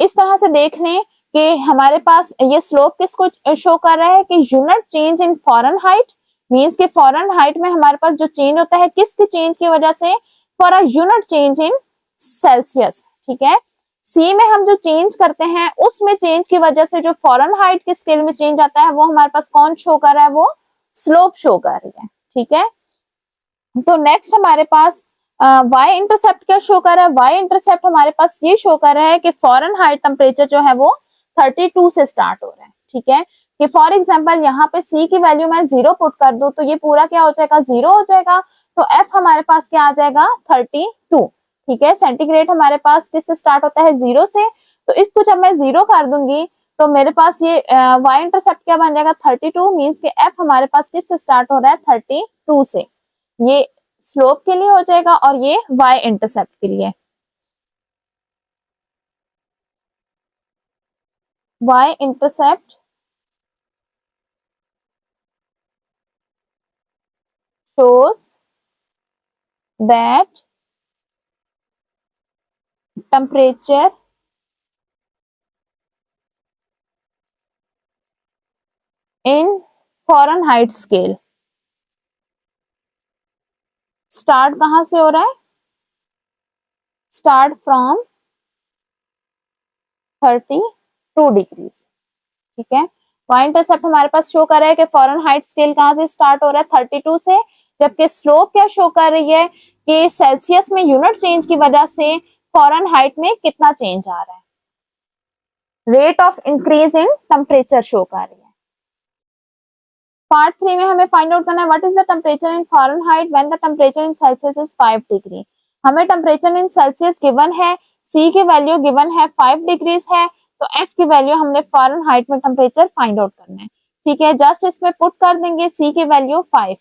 इस तरह से देख लें कि हमारे पास ये स्लोप किसको शो कर रहा है, कि unit change in Fahrenheit, means कि फॉरेनहाइट में हमारे पास जो चेंज होता है किसके चेंज की वजह से, for a unit change in Celsius. ठीक है, सी में हम जो चेंज करते हैं उसमें चेंज की वजह से जो फॉरेनहाइट के स्केल में चेंज आता है वो हमारे पास कौन शो कर रहा है, वो स्लोप शो कर रही है। ठीक है, तो नेक्स्ट हमारे पास y इंटरसेप्ट क्या शो कर रहा है, y इंटरसेप्ट हमारे पास ये शो कर रहा है कि फॉरेनहाइट टेम्परेचर जो है वो 32 से स्टार्ट हो रहा है। ठीक है, कि फॉर एग्जांपल यहाँ पे c की वैल्यू मैं 0 पुट कर दूं तो ये पूरा क्या हो जाएगा, 0 हो जाएगा। तो f हमारे पास क्या आ जाएगा, 32। ठीक है, सेंटीग्रेड हमारे पास किससे स्टार्ट होता है, 0 से। तो इसको जब मैं 0 कर दूंगी तो मेरे पास ये y इंटरसेप्ट क्या बन जाएगा, 32। मीन्स के f हमारे पास किससे स्टार्ट हो रहा है, 32 से। ये स्लोप के लिए हो जाएगा और ये y इंटरसेप्ट के लिए। y intercept shows that temperature in Fahrenheit scale start कहां से हो रहा है, स्टार्ट फ्रॉम 32 डिग्रीज। ठीक है, y इंटरसेप्ट हमारे पास शो कर रहा है कि फॉरेनहाइट स्केल कहां से स्टार्ट हो रहा है, 32 से। जबकि स्लोप क्या शो कर रही है कि सेल्सियस में यूनिट चेंज की वजह से फॉरेनहाइट में कितना चेंज आ रहा है, rate of increase in temperature show कर रही है। पार्ट 3 में हमें फाइंड आउट करना है what is the temperature in Fahrenheit when the temperature in Celsius is 5 degree. हमें टेम्परेचर इन सेल्सियस गिवन है, सी की वैल्यू गिवन है 5 डिग्रीज है, तो एफ की वैल्यू हमने फॉरेनहाइट में टेम्परेचर फाइंड आउट करना है। ठीक है, जस्ट इसमें पुट कर देंगे सी की वैल्यू 5।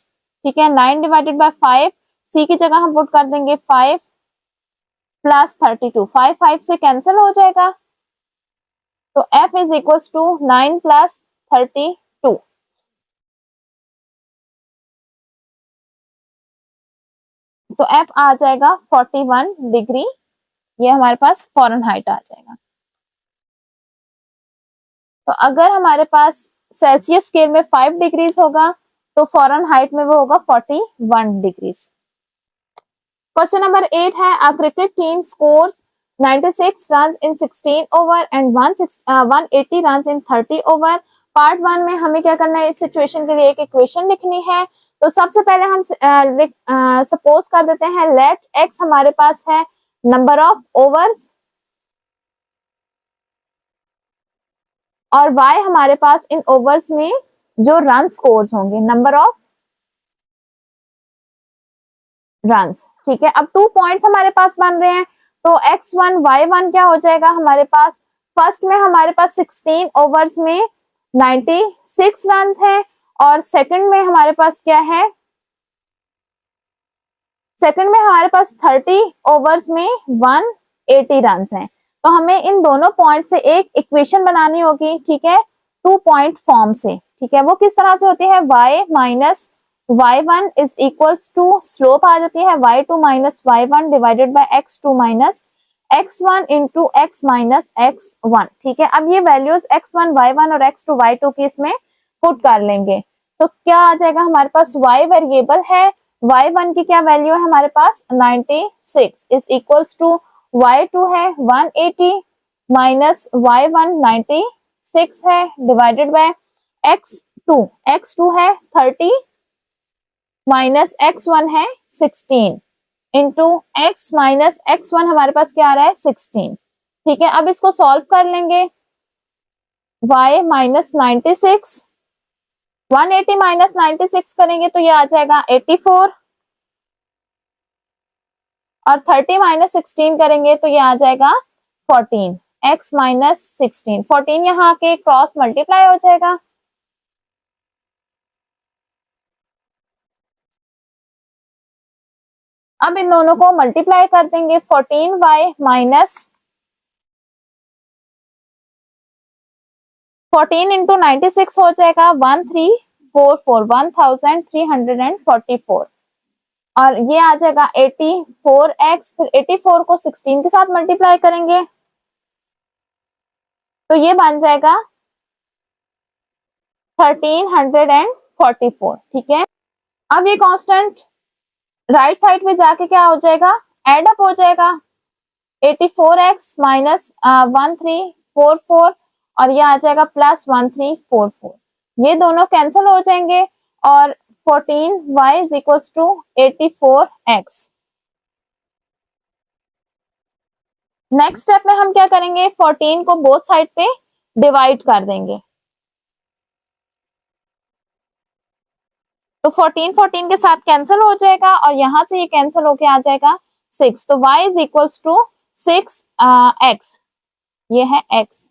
ठीक है, 9 डिवाइडेड बाय 5, सी की जगह हम पुट कर देंगे 5 प्लस 32, 5 5 से कैंसिल हो जाएगा। तो F is equal to 9 plus 32। तो एफ आ जाएगा 41 डिग्री, ये हमारे पास फॉरेनहाइट आ जाएगा। तो अगर हमारे पास सेल्सियस स्केल में 5 डिग्रीज होगा तो फॉरेनहाइट में वो होगा 41 डिग्रीज। क्वेश्चन नंबर 8 है, a cricket team scores 96 run in 16 over and 180 run in 30 over. Part 1 में हमें क्या करना है, इस सिचुएशन के लिए एक इक्वेशन लिखनी है। तो सबसे पहले हम सपोज कर देते हैं लेट एक्स हमारे पास है नंबर ऑफ ओवर्स और y हमारे पास इन ओवर्स में जो रन स्कोर्स होंगे, नंबर ऑफ रन्स। ठीक है, अब 2 पॉइंट्स हमारे पास बन रहे हैं, तो x1 y1 क्या हो जाएगा हमारे पास, फर्स्ट में हमारे पास 16 ओवर्स में 96 रन है, और सेकंड में हमारे पास क्या है, सेकंड में हमारे पास 30 ओवर्स में 180 रन हैं। तो हमें इन दोनों पॉइंट से एक इक्वेशन बनानी होगी। ठीक है, 2 पॉइंट फॉर्म से। ठीक है, वो किस तरह से होती है, y minus y1 is equals to, slope आ जाती है y2 minus y1 divided by x2 minus x1 into x minus x1। ठीक है, अब ये वैल्यूज x1 y1 और x2 y2 की इसमें पुट कर लेंगे, तो क्या आ जाएगा हमारे पास, y वेरिएबल है, y1 की क्या वैल्यू है हमारे पास 96 इज इक्वल्स टू y2 है 180 माइनस y1 96 है डिवाइडेड बाय x2 है 30 माइनस x1 है 16 इंटू x माइनस x1 हमारे पास क्या आ रहा है 16। ठीक है, अब इसको सॉल्व कर लेंगे, y माइनस 96 180 माइनस 96 करेंगे तो ये आ जाएगा 84, और 30 माइनस 16 करेंगे तो ये आ जाएगा 14, x माइनस 16, 14 यहाँ के क्रॉस मल्टीप्लाई हो जाएगा, अब इन दोनों को मल्टीप्लाई कर देंगे, 14y माइनस 14 इंटू 96 हो जाएगा 1344 और ये आ जाएगा 84x, फिर 84 को 16 के साथ मल्टीप्लाई करेंगे तो ये बन जाएगा 1344। ठीक है, अब ये कांस्टेंट राइट साइड में जाके क्या हो जाएगा, एड अप हो जाएगा, 84x माइनस 1344 और ये आ जाएगा प्लस 1344, ये दोनों कैंसिल हो जाएंगे और 14y is equals to 84x। Next step में हम क्या करेंगे, 14 को बोथ साइड पे डिवाइड कर देंगे, तो 14 के साथ कैंसिल हो जाएगा और यहां से ये कैंसिल होके आ जाएगा 6, तो y is equals to 6x, ये है x।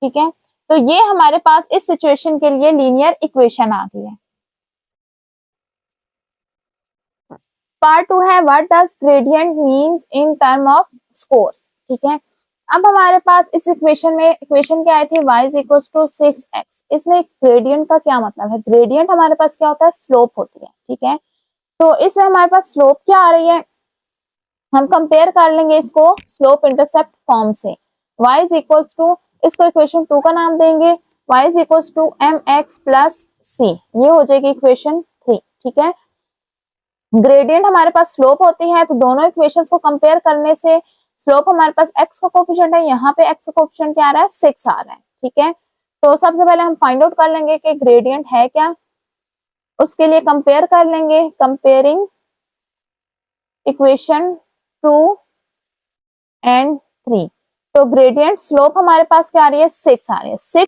ठीक है, तो ये हमारे पास इस सिचुएशन के लिए लीनियर इक्वेशन आ गई है। पार्ट 2 है what does gradient means in term of scores. ठीक है, अब हमारे पास इस इक्वेशन में इक्वेशन क्या आई थी, y is equals to 6x, इसमें ग्रेडियंट का क्या मतलब है, ग्रेडियंट हमारे पास क्या होता है, स्लोप होती है। ठीक है, तो इसमें हमारे पास स्लोप क्या आ रही है, हम कंपेयर कर लेंगे इसको स्लोप इंटरसेप्ट फॉर्म से, y इज इक्वल्स टू, इसको इक्वेशन 2 का नाम देंगे, y is equals to mx plus c, ये हो जाएगी इक्वेशन 3। ठीक है, ग्रेडियंट हमारे पास स्लोप होती है, तो दोनों इक्वेशंस को कंपेयर करने से स्लोप हमारे पास x का कोफिशिएंट है, यहाँ पे x का कोफिशिएंट क्या आ रहा है, 6 आ रहा है। ठीक है, तो सबसे पहले हम फाइंड आउट कर लेंगे कि ग्रेडियंट है क्या, उसके लिए कंपेयर कर लेंगे, कंपेयरिंग इक्वेशन 2 एंड 3, तो ग्रेडियंट स्लोप हमारे पास क्या आ रही है, 6 आ रही है।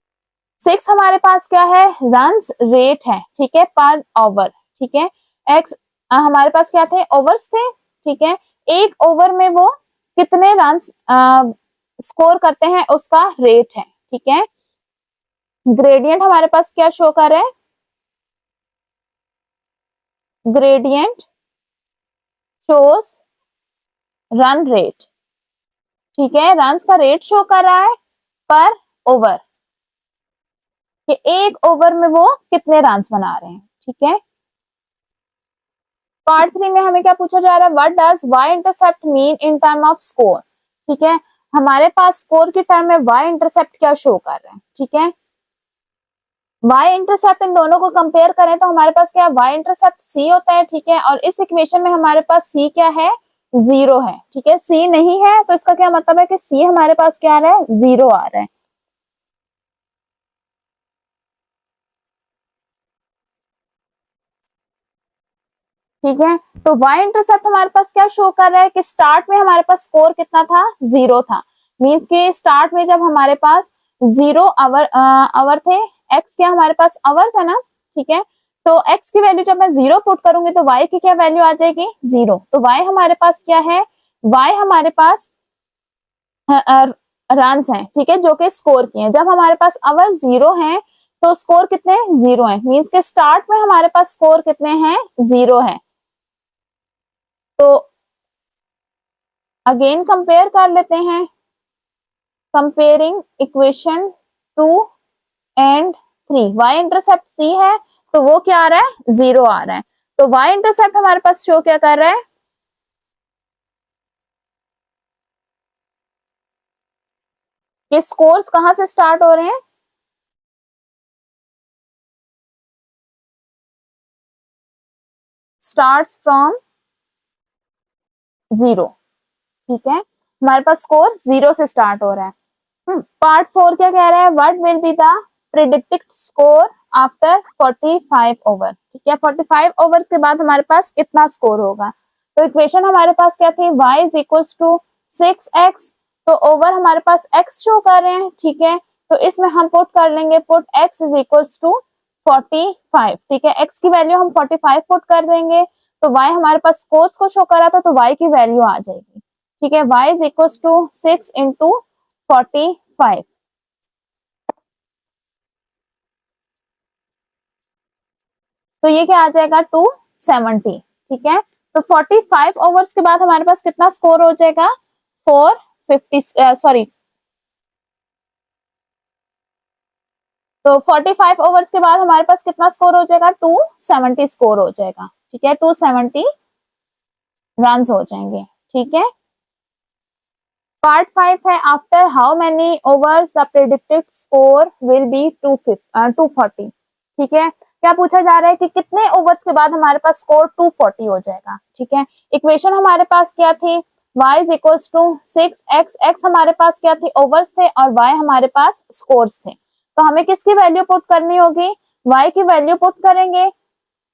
6 हमारे पास क्या है, रन्स रेट है। ठीक है, पर ओवर। ठीक है, x हमारे पास क्या थे, ओवर्स थे। ठीक है, एक ओवर में वो कितने रन्स स्कोर करते हैं उसका रेट है। ठीक है, ग्रेडियंट हमारे पास क्या शो कर रहा है, ग्रेडियंट शोज रन रेट। ठीक है, रन्स का रेट शो कर रहा है पर ओवर, कि एक ओवर में वो कितने रन्स बना रहे हैं। ठीक है, पार्ट 3 में हमें क्या पूछा जा रहा है, what does y intercept mean in term of score. ठीक है, हमारे पास स्कोर के टर्म में वाई इंटरसेप्ट क्या शो कर रहे हैं। ठीक है, वाई इंटरसेप्ट इन दोनों को कंपेयर करें तो हमारे पास क्या है, वाई इंटरसेप्ट सी होता है। ठीक है, और इस इक्वेशन में हमारे पास सी क्या है, 0 है। ठीक है, सी नहीं है तो इसका क्या मतलब है कि सी हमारे पास क्या आ रहा है, 0 आ रहा है। ठीक है, तो y इंटरसेप्ट हमारे पास क्या शो कर रहा है कि स्टार्ट में हमारे पास स्कोर कितना था, 0 था। मींस कि स्टार्ट में जब हमारे पास 0 आवर आवर थे, x क्या हमारे पास आवर्स है ना, ठीक है। तो x की वैल्यू जब मैं 0 पुट करूंगी तो y की क्या वैल्यू आ जाएगी 0। तो y हमारे पास क्या है, y हमारे पास रन्स हैं, ठीक है, जो कि स्कोर किए हैं। जब हमारे पास आवर 0 है तो स्कोर कितने 0 है, मींस के स्टार्ट में हमारे पास स्कोर कितने हैं 0 है। तो अगेन कंपेयर कर लेते हैं, comparing equation 2 and 3, y intercept c है तो वो क्या आ रहा है 0 आ रहा है। तो y इंटरसेप्ट हमारे पास शो क्या कर रहा है, ये स्कोर्स कहां से स्टार्ट हो रहे हैं, स्टार्ट्स फ्रॉम 0, ठीक है। हमारे पास स्कोर 0 से स्टार्ट हो रहा है। पार्ट 4 क्या कह रहा है, what will be the predicted score after 45 over, ठीक है। 45 ओवर्स के बाद हमारे पास इतना स्कोर होगा। तो इक्वेशन हमारे पास क्या थी, y is equals to 6x, तो ओवर हमारे पास x शो कर रहे हैं, ठीक है। तो इसमें हम पुट कर लेंगे, put x is equals to 45, ठीक है। x की वैल्यू हम 45 पुट कर देंगे तो y हमारे पास स्कोर्स को शो कर रहा था तो y की वैल्यू आ जाएगी, ठीक है। y is equals to 6 into 45, तो ये क्या आ जाएगा 270, ठीक है। तो 45 ओवर्स के बाद हमारे पास कितना स्कोर हो जाएगा 450, सॉरी, तो 45 ओवर्स के बाद हमारे पास कितना स्कोर हो जाएगा 270 स्कोर हो जाएगा, ठीक है। 270 रन हो जाएंगे, ठीक है। पार्ट 5 है, after how many overs the predicted score will be 240, ठीक है। क्या पूछा जा रहा है कि कितने ओवर्स के बाद हमारे पास स्कोर 240 हो जाएगा, ठीक है। इक्वेशन हमारे पास क्या थी, y is equals to 6x, x हमारे पास क्या थी ओवर्स थे और y हमारे पास स्कोर्स थे। तो हमें किसकी वैल्यू पुट करनी होगी, y की वैल्यू पुट करेंगे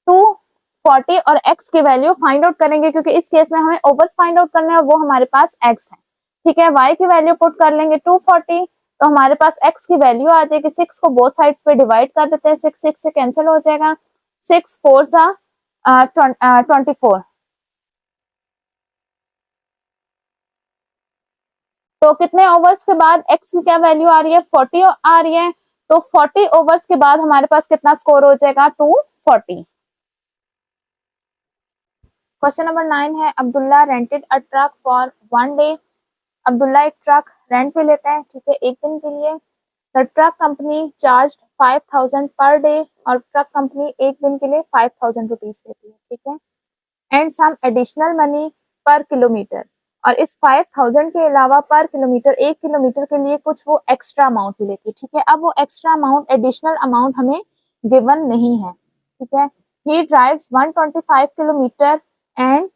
240 और x की वैल्यू फाइंड आउट करेंगे, क्योंकि इस केस में हमें ओवर्स फाइंड आउट करने हैं और वो हमारे पास x है, ठीक है। y की वैल्यू पुट कर लेंगे 240, तो हमारे पास x की वैल्यू आ जाएगी, 6 को बोथ साइड्स पे डिवाइड कर देते हैं, 6 से कैंसिल हो जाएगा, 6 4 सा 24, तो कितने ओवर्स के बाद x की क्या वैल्यू आ रही है 40 आ रही है, तो 40 ओवर्स के बाद हमारे पास कितना स्कोर हो जाएगा 240। क्वेश्चन नंबर 9 है, Abdullah rented a truck for 1 day, Abdullah एक ट्रक रेंट पे लेता है, ठीक है, एक दिन के लिए। The truck company charge 5000 per day, और ट्रक कंपनी एक दिन के लिए 5000 रुपीज लेती है, ठीक है। एंड सम एडिशनल मनी पर किलोमीटर, और इस 5000 के अलावा पर किलोमीटर, 1 किलोमीटर के लिए कुछ वो एक्स्ट्रा अमाउंट भी लेती है, ठीक है। अब वो एक्स्ट्रा अमाउंट, एडिशनल अमाउंट हमें गिवन नहीं है, ठीक है। ही ड्राइव्स 125 किलोमीटर एंड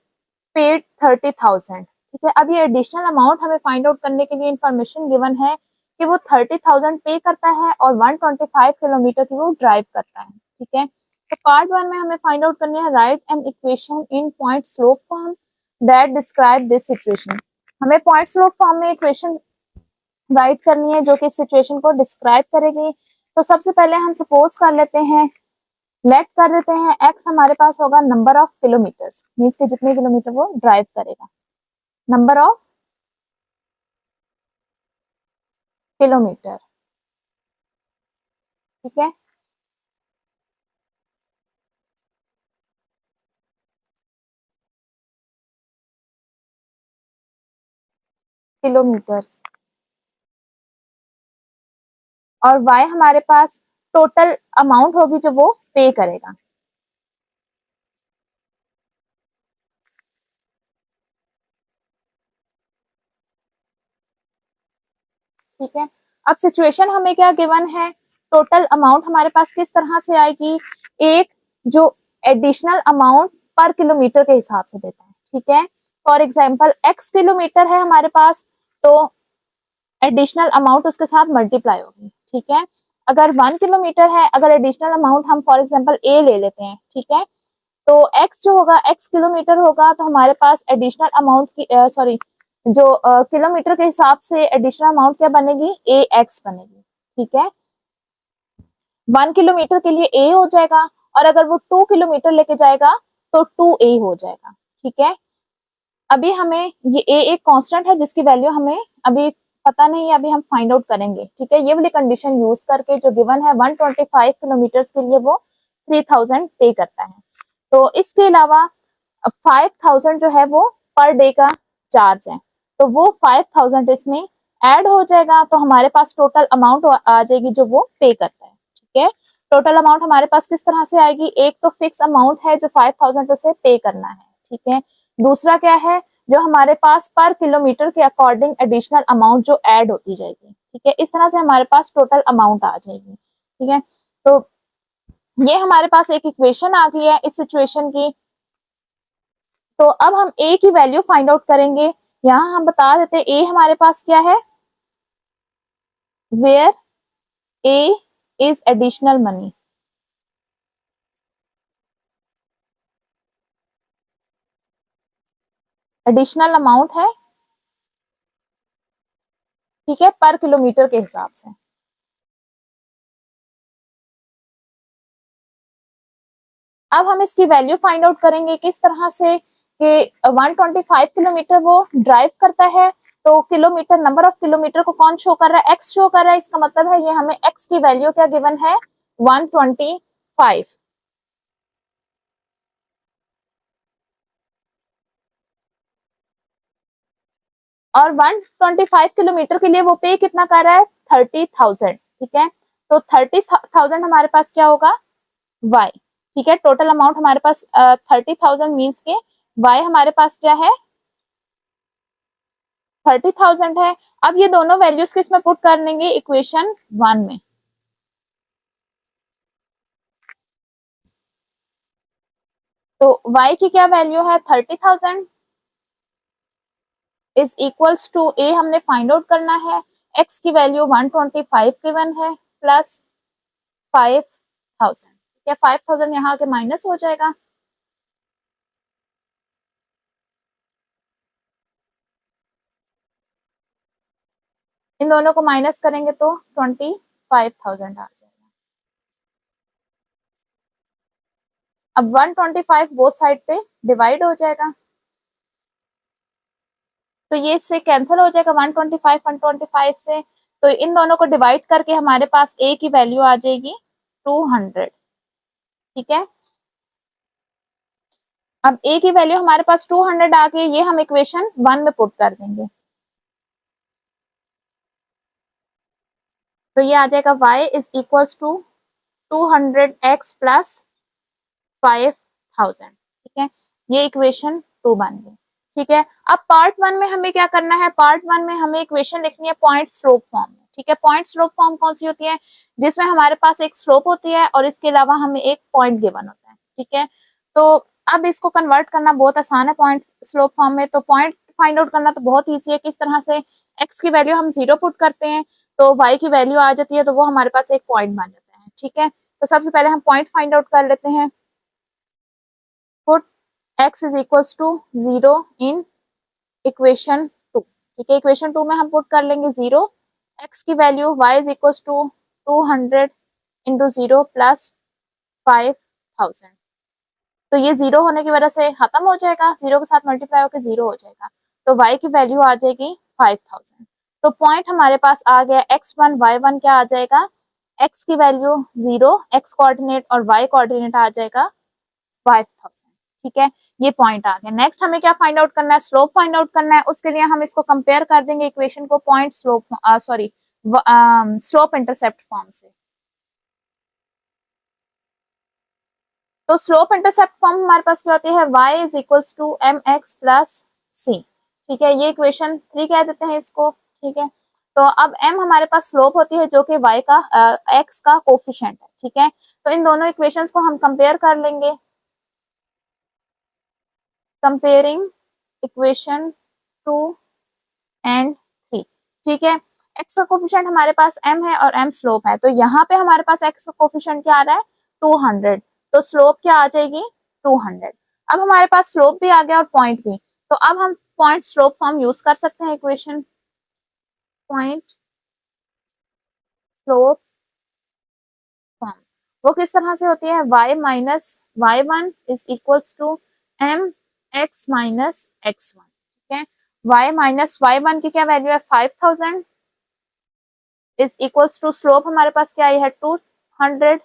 पेड 30,000, ठीक है। अब ये एडिशनल अमाउंट हमें फाइंड आउट करने के लिए इंफॉर्मेशन गिवन है कि वो 30,000 पे करता है और 125 किलोमीटर की वो ड्राइव करता है, ठीक है। तो पार्ट 1 में हमें फाइंड आउट करनी है, right an equation in point slope form that describe this situation. हमें पॉइंट स्लोप फॉर्म में इक्वेशन राइट करनी है जो कि इस सिचुएशन को डिस्क्राइब करेगी। तो सबसे पहले हम सपोज कर लेते हैं, लेट कर देते हैं x हमारे पास होगा नंबर ऑफ किलोमीटर्स, मींस के जितने किलोमीटर वो ड्राइव करेगा, नंबर ऑफ किलोमीटर, ठीक है। किलोमीटर्स, और y हमारे पास टोटल अमाउंट होगी जो वो पे करेगा, ठीक है। अब सिचुएशन हमें क्या गिवन है, टोटल अमाउंट हमारे पास किस तरह से आएगी, एक जो एडिशनल अमाउंट पर किलोमीटर के हिसाब से देता है, ठीक है। फॉर एग्जाम्पल x किलोमीटर है हमारे पास, तो एडिशनल अमाउंट उसके साथ मल्टीप्लाई होगी, ठीक है। अगर 1 किलोमीटर है, अगर एडिशनल अमाउंट हम फॉर एग्जाम्पल a ले लेते हैं, ठीक है, तो x जो होगा, x किलोमीटर होगा, तो हमारे पास एडिशनल अमाउंट की सॉरी जो किलोमीटर के हिसाब से एडिशनल अमाउंट क्या बनेगी ax बनेगी, ठीक है। 1 किलोमीटर के लिए ए हो जाएगा, और अगर वो 2 किलोमीटर लेके जाएगा तो 2a हो जाएगा। ठीक है, अभी हमें ये ए एक कांस्टेंट है जिसकी वैल्यू हमें अभी पता नहीं है, अभी हम फाइंड आउट करेंगे। ठीक है, ये वाली कंडीशन यूज करके जो गिवन है 125 किलोमीटर के लिए वो 3000 पे करता है। तो इसके अलावा 5000 जो है वो पर डे का चार्ज है, तो वो 5000 इसमें ऐड हो जाएगा, तो हमारे पास टोटल अमाउंट आ जाएगी जो वो पे करता है। ठीक है, टोटल अमाउंट हमारे पास किस तरह से आएगी, एक तो फिक्स अमाउंट है जो 5000 उसे पे करना है। ठीक है, दूसरा क्या है, जो हमारे पास पर किलोमीटर के अकॉर्डिंग एडिशनल अमाउंट जो ऐड होती जाएगी। ठीक है, इस तरह से हमारे पास टोटल अमाउंट आ जाएगी। ठीक है, तो ये हमारे पास एक इक्वेशन आ गई है इस सिचुएशन की। तो अब हम ए की वैल्यू फाइंड आउट करेंगे। यहाँ हम बता देते हैं ए हमारे पास क्या है, where a is additional money. Additional amount है, ठीक है, पर किलोमीटर के हिसाब से। अब हम इसकी वैल्यू फाइंड आउट करेंगे किस तरह से कि 125 किलोमीटर वो ड्राइव करता है, तो किलोमीटर, नंबर ऑफ किलोमीटर को कौन शो कर रहा है, एक्स शो कर रहा है। इसका मतलब है ये हमें एक्स की वैल्यू क्या गिवन है, 125। और 125 किलोमीटर के लिए वो पे कितना कर रहा है, 30,000। ठीक है, तो 30,000 हमारे पास क्या होगा, वाई। ठीक है, टोटल अमाउंट हमारे पास 30,000 मीन्स के वाई हमारे पास क्या है, 30,000 है। अब ये दोनों वैल्यूज किस में पुट कर लेंगे, इक्वेशन 1 में। तो y की क्या वैल्यू है, 30,000 इज इक्वल्स टू ए हमने फाइंड आउट करना है, x की वैल्यू 125 गिवन है, प्लस 5,000। ठीक है, 5,000 यहाँ के माइनस हो जाएगा, इन दोनों को माइनस करेंगे तो 25,000 आ जाएगा। अब 125 बोथ साइड पे डिवाइड हो जाएगा, तो ये इससे कैंसिल हो जाएगा 125 से। तो इन दोनों को डिवाइड करके हमारे पास a की वैल्यू आ जाएगी 200। ठीक है, अब a की वैल्यू हमारे पास 200 आ गई, ये हम इक्वेशन 1 में पुट कर देंगे। तो ये आ जाएगा y is equals to 200x plus 5,000। ठीक है, ये इक्वेशन 2 बन गई। ठीक है, अब पार्ट 1 में हमें क्या करना है, पार्ट 1 में हमें इक्वेशन लिखनी है पॉइंट स्लोप फॉर्म में। ठीक है, पॉइंट स्लोप फॉर्म कौन सी होती है, जिसमें हमारे पास एक स्लोप होती है और इसके अलावा हमें एक पॉइंट गिवन होता है। ठीक है, तो अब इसको कन्वर्ट करना बहुत आसान है पॉइंट स्लोप फॉर्म में। तो पॉइंट फाइंड आउट करना तो बहुत ईजी है, किस तरह से, एक्स की वैल्यू हम 0 पुट करते हैं तो वाई की वैल्यू आ जाती है, तो वो हमारे पास एक पॉइंट बन जाता है। ठीक है, तो सबसे पहले हम पॉइंट फाइंड आउट कर लेते हैं। Put x is equals to 0 in equation 2। ठीक है, इक्वेशन 2 में हम पुट कर लेंगे 0, x की value y is equals to 200 into 0 plus 5,000। तो ये 0 होने की वजह से खत्म हो जाएगा, 0 के साथ मल्टीप्लाई होकर 0 हो जाएगा, तो y की वैल्यू आ जाएगी 5,000। तो पॉइंट हमारे पास आ गया x1 y1 क्या आ जाएगा, x की वैल्यू 0 x कोऑर्डिनेट और y कोऑर्डिनेट आ जाएगा 5,000। ठीक है, ये पॉइंट आ गया। नेक्स्ट हमें क्या फाइंड आउट करना है, स्लोप फाइंड आउट करना है। उसके लिए हम इसको कंपेयर कर देंगे इक्वेशन को point slope sorry slope intercept form से। तो स्लोप इंटरसेप्ट फॉर्म हमारे पास क्या होती है, y is equals to mx plus c। ठीक है, ये इक्वेशन 3 कह देते हैं इसको। ठीक है, तो अब m हमारे पास स्लोप होती है जो कि y का x का कोफिशिएंट है। ठीक है, तो इन दोनों इक्वेशंस को हम कंपेयर कर लेंगे। Comparing equation 2 and 3। ठीक है, x का कोफिशिएंट हमारे पास m है और m स्लोप है, तो यहाँ पे हमारे पास x का कोफिशिएंट क्या आ रहा है, 200, तो स्लोप क्या आ जाएगी, 200। अब हमारे पास स्लोप भी आ गया और पॉइंट भी, तो अब हम पॉइंट स्लोप फॉर्म यूज कर सकते हैं इक्वेशन। Point slope form. वो किस तरह से होती है, y minus y1 is equals to m x minus x1। ठीक है, y माइनस y1 की क्या वैल्यू है 5000 इज इक्वल्स टू स्लोप हमारे पास क्या आई है 200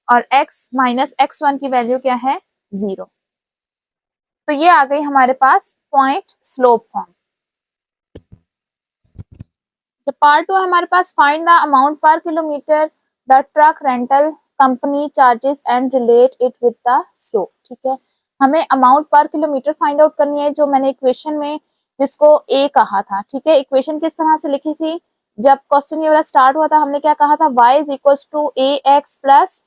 और x माइनस x1 की वैल्यू क्या है 0। तो ये आ गई हमारे पास पॉइंट स्लोप फॉर्म। तो पार्ट 2 हमारे पास फाइंड द अमाउंट पर kilometre the truck rental company charges and relate it with the slope. ठीक है, हमें अमाउंट पर किलोमीटर फाइंड आउट करनी है, जो मैंने इक्वेशन में जिसको ए कहा था। ठीक है, इक्वेशन किस तरह से लिखी थी, जब क्वेश्चन ये वाला स्टार्ट हुआ था हमने क्या कहा था, y is equal to a x plus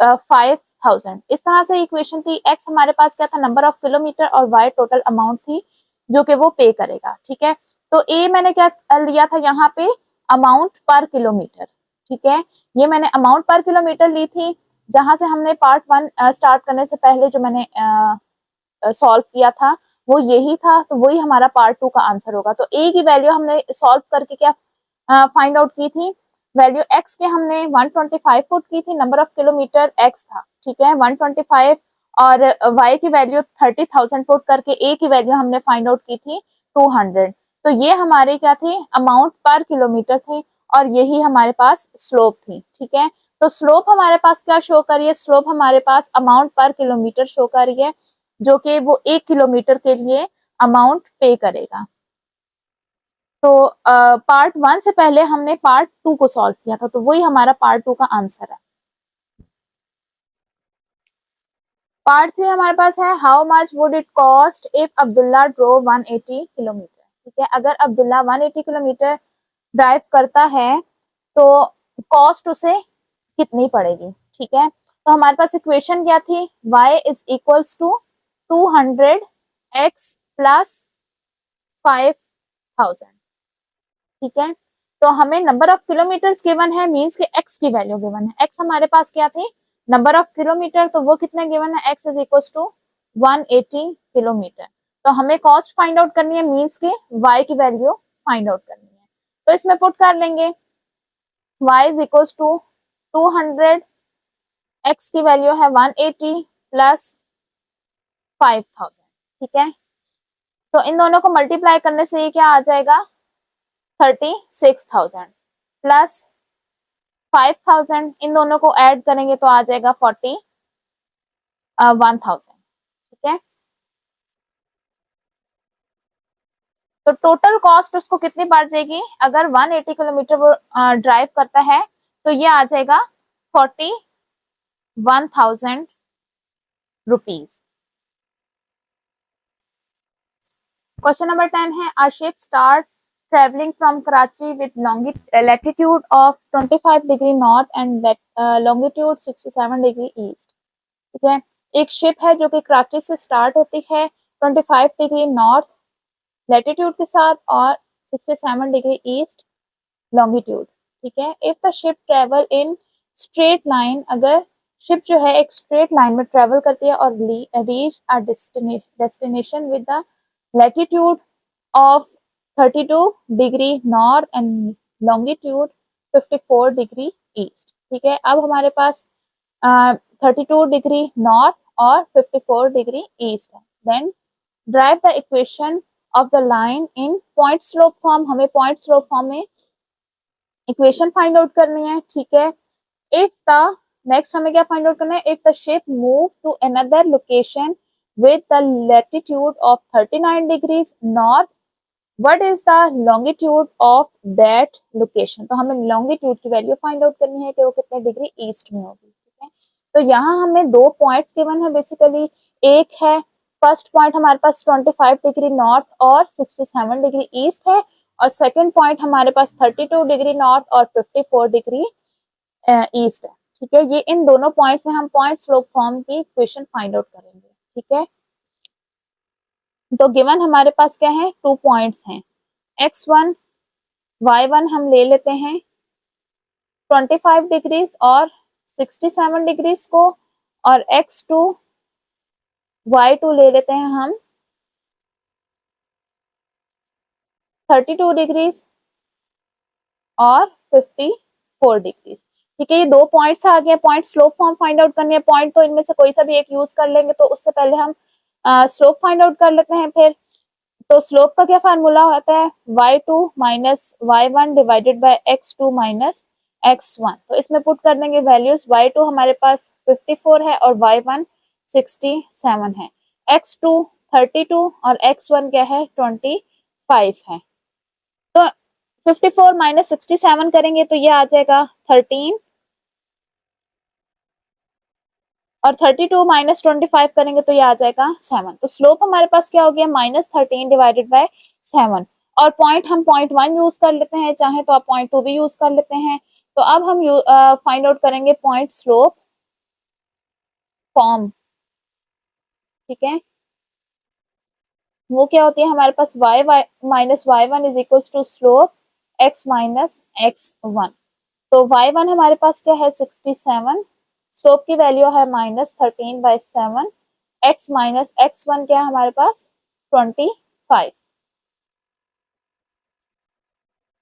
5000। इस तरह से इक्वेशन थी। x हमारे पास क्या था, नंबर ऑफ किलोमीटर, और y टोटल अमाउंट थी जो कि वो पे करेगा। ठीक है, तो a मैंने क्या लिया था यहाँ पे, अमाउंट पर किलोमीटर। ठीक है, ये मैंने अमाउंट पर किलोमीटर ली थी, जहां से हमने पार्ट 1 स्टार्ट करने से पहले जो मैंने सॉल्व किया था वो यही था, तो वही हमारा पार्ट 2 का आंसर होगा। तो a की वैल्यू हमने सॉल्व करके क्या फाइंड आउट की थी, वैल्यू x के हमने 125 पुट की थी, नंबर ऑफ किलोमीटर x था। ठीक है, 125 और y की वैल्यू 30,000 पुट करके a की वैल्यू हमने फाइंड आउट की थी 200। तो ये हमारे क्या थी, अमाउंट पर किलोमीटर थे, और यही हमारे पास स्लोप थी। ठीक है, तो स्लोप हमारे पास क्या शो कर रही है, स्लोप हमारे पास अमाउंट पर किलोमीटर शो कर रही है, जो कि वो 1 किलोमीटर के लिए अमाउंट पे करेगा। तो पार्ट 1 से पहले हमने पार्ट 2 को सॉल्व किया था, तो वही हमारा पार्ट 2 का आंसर है। पार्ट 3 हमारे पास है, how much would it cost if Abdullah drove 180 kilometre. ठीक है, अगर अब्दुल्ला 180 किलोमीटर ड्राइव करता है तो कॉस्ट उसे कितनी पड़ेगी। ठीक है, तो हमारे पास इक्वेशन क्या थी, y is equals to 200x plus 5000। ठीक है, तो हमें नंबर ऑफ किलोमीटर्स गिवन है, मींस कि x की वैल्यू गिवन है। x हमारे पास क्या थी, नंबर ऑफ किलोमीटर, तो वो कितने गिवन है, x is equal to 180 kilometre. तो हमें कॉस्ट फाइंड आउट करनी है, मींस के y की वैल्यू फाइंड आउट करनी है। तो इसमें पुट कर लेंगे y is equal to 200, x की वैल्यू है 180 प्लस 5000। ठीक है, तो इन दोनों को मल्टीप्लाई करने से ये क्या आ जाएगा 36,000 प्लस 5000, इन दोनों को ऐड करेंगे तो आ जाएगा 41,000। ठीक है, तो टोटल कॉस्ट उसको कितनी पड़ जाएगी, अगर 180 किलोमीटर वो ड्राइव करता है तो ये आ जाएगा 41,000 रुपीज। क्वेश्चन नंबर 10 है, a ship start traveling from Karachi with latitude of 25 degree north and longitude 67 degree east। ठीक है, एक शिप है जो कि कराची से स्टार्ट होती है 25 डिग्री नॉर्थ लैटिट्यूड के साथ और 67 डिग्री ईस्ट लॉन्गिट्यूड। ठीक है, if the ship travel in straight line, अगर शिप जो है एक स्ट्रेट लाइन में ट्रेवल करती है और reach a destination with the latitude of 32 degree north and longitude 54 degree east. ठीक है, अब हमारे पास 32 डिग्री नॉर्थ और 54 डिग्री ईस्ट है। Then drive the equation of the line in point slope form, हमें पॉइंट स्लोप फॉर्म में इक्वेशन फाइंड आउट करनी है। ठीक है, इफ द नेक्स्ट हमें क्या फाइंड आउट करना है, if the ship move to another location with the latitude of 39 degrees north, what is the longitude of that location. तो हमें लॉन्गिट्यूड की वैल्यू फाइंड आउट करनी है कि वो कितने डिग्री ईस्ट में होगी। ठीक है, तो यहाँ हमें दो पॉइंट्स गिवन है बेसिकली, एक है फर्स्ट पॉइंट हमारे पास 25 डिग्री नॉर्थ और 67 डिग्री ईस्ट है, और सेकंड पॉइंट हमारे पास 32 डिग्री नॉर्थ और 54 डिग्री ईस्ट है। ठीक है, ये इन दोनों पॉइंट से हम पॉइंट स्लोप फॉर्म की इक्वेशन फाइंड आउट करेंगे। ठीक है, तो गिवन हमारे पास क्या है, 2 पॉइंट्स हैं, x1 y1 हम ले लेते हैं 25 डिग्रीज और 67 डिग्रीज को, और x2 y2 ले लेते हैं हम 32 डिग्रीज और 54 4 डिग्रीज। ठीक है, ये 2 पॉइंट्स आ गए। Point slope form find out करनी है। पॉइंट तो इनमें से कोई सा भी एक यूज कर लेंगे, तो उससे पहले हम स्लोप फाइंड आउट कर लेते हैं फिर। तो स्लोप का क्या फार्मूला होता है, y2 minus y1 divided by x2 minus x1। तो इसमें पुट कर देंगे वैल्यूज। y2 हमारे पास 54 है और y1 67 है, x2 32 और x1 क्या है 25 है। तो 54 माइनस 67 करेंगे तो ये आ जाएगा 13 और 32 माइनस 25 करेंगे तो ये आ जाएगा 7। तो स्लोप हमारे पास क्या हो गया, -13 डिवाइडेड बाय 7। और पॉइंट हम पॉइंट 1 यूज कर लेते हैं, चाहे तो आप पॉइंट 2 भी यूज कर लेते हैं। तो अब हम फाइंड आउट करेंगे पॉइंट स्लोप फॉर्म। ठीक है, वो क्या होती है हमारे पास y minus y1 is equal to slope x minus x1। तो y1 हमारे पास क्या है 67, स्लोप की वैल्यू है -13/7, x माइनस x1 क्या है हमारे पास 25।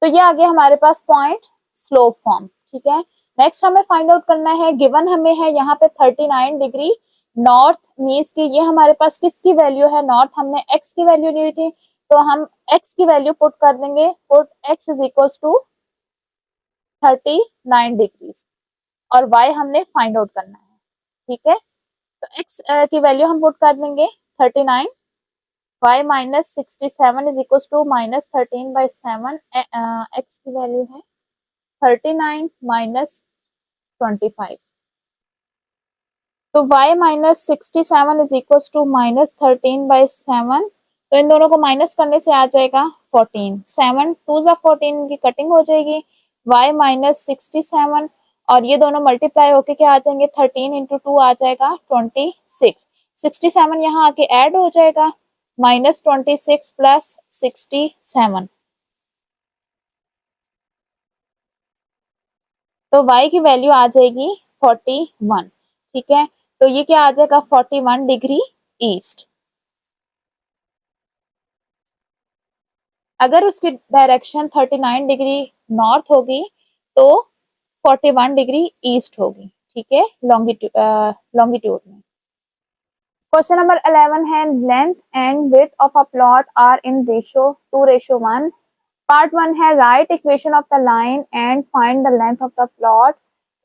तो ये आ गया हमारे पास पॉइंट स्लोप फॉर्म। ठीक है, नेक्स्ट हमें फाइंड आउट करना है, गिवन हमें है यहाँ पे 39 डिग्री नॉर्थ, मीन्स की ये हमारे पास किसकी वैल्यू है, नॉर्थ हमने x की वैल्यू ली थी, तो हम x की वैल्यू पुट कर देंगे। Put x is equal to 39 degrees और y हमने फाइंड आउट करना है। ठीक है, तो x की वैल्यू हम पुट कर देंगे 39, y minus 67 is equal to -13/7, x की वैल्यू है 39 माइनस 25। तो y minus 67 is equal to -13/7। तो इन दोनों को माइनस करने से आ जाएगा 14, 7 2 जा 14 की कटिंग हो जाएगी, y माइनस 67 और ये दोनों मल्टीप्लाई होके क्या आ जाएंगे 13 इंटू 2 आ जाएगा 26, 67 यहाँ आके ऐड हो जाएगा, -26 प्लस 67। तो y की वैल्यू आ जाएगी 41। ठीक है, तो ये क्या आ जाएगा 41 डिग्री ईस्ट। अगर उसकी डायरेक्शन 39 डिग्री नॉर्थ होगी तो 41 डिग्री ईस्ट होगी। ठीक है, लॉन्गिट्यूड में। क्वेश्चन नंबर 11 है, length and width of a plot are in ratio 2:1। Part 1 है, write equation of the line and find the length of the plot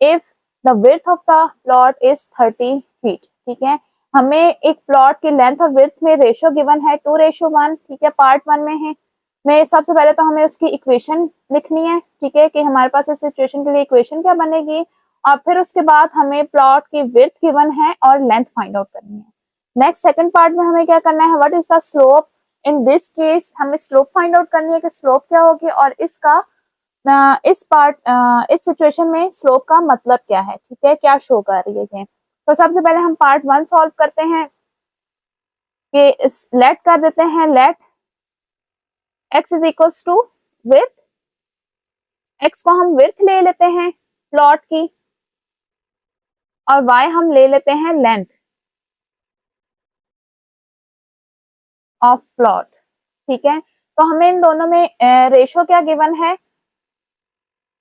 if the width of the plot is 30 feet. ठीक है, हमें एक प्लॉट की लेंथ और विड्थ में रेशियो गिवन है 2:1। ठीक है, पार्ट 1 में है। मैं सबसे पहले तो हमें उसकी इक्वेशन लिखनी है। ठीक है, कि हमारे पास इस सिचुएशन के लिए इक्वेशन क्या बनेगी, और फिर उसके बाद हमें प्लॉट की विड्थ गिवन है और लेंथ फाइंड आउट करनी है। नेक्स्ट सेकंड पार्ट में हमें क्या करना है, what is the slope. In this case हमें स्लोप फाइंड आउट करनी है कि स्लोप क्या होगी और इसका इस सिचुएशन में स्लोप का मतलब क्या है। ठीक है, क्या शो कर रही है। तो सबसे पहले हम पार्ट 1 सॉल्व करते हैं कि लेट कर देते हैं, let x is equals to width, x को हम विड्थ ले लेते हैं प्लॉट की और y हम ले लेते हैं लेंथ ऑफ प्लॉट। ठीक है, तो हमें इन दोनों में रेशो क्या गिवन है,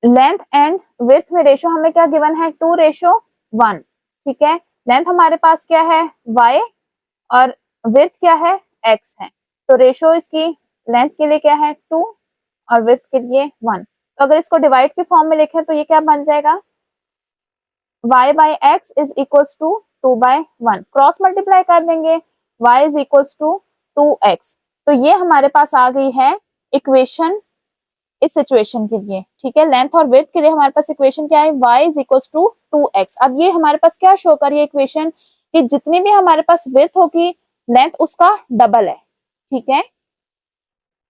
लेंथ एंड विड्थ में रेशो हमें क्या गिवन है 2:1। ठीक है, लेंथ हमारे पास क्या है y और विड्थ क्या है x है। तो रेशो इसकी लेंथ के लिए क्या है 2 और विड्थ के लिए 1। तो अगर इसको डिवाइड के फॉर्म में लिखें तो ये क्या बन जाएगा, y by x is equals to 2/1। Cross multiply कर देंगे, y is equals to 2x। तो ये हमारे पास आ गई है इक्वेशन इस सिचुएशन के लिए। ठीक है, लेंथ और विड्थ के लिए हमारे पास इक्वेशन क्या है, y is equals to 2x। अब ये हमारे पास क्या शो कर रही है इक्वेशन, कि जितनी भी हमारे पास विड्थ होगी लेंथ उसका डबल है। ठीक है,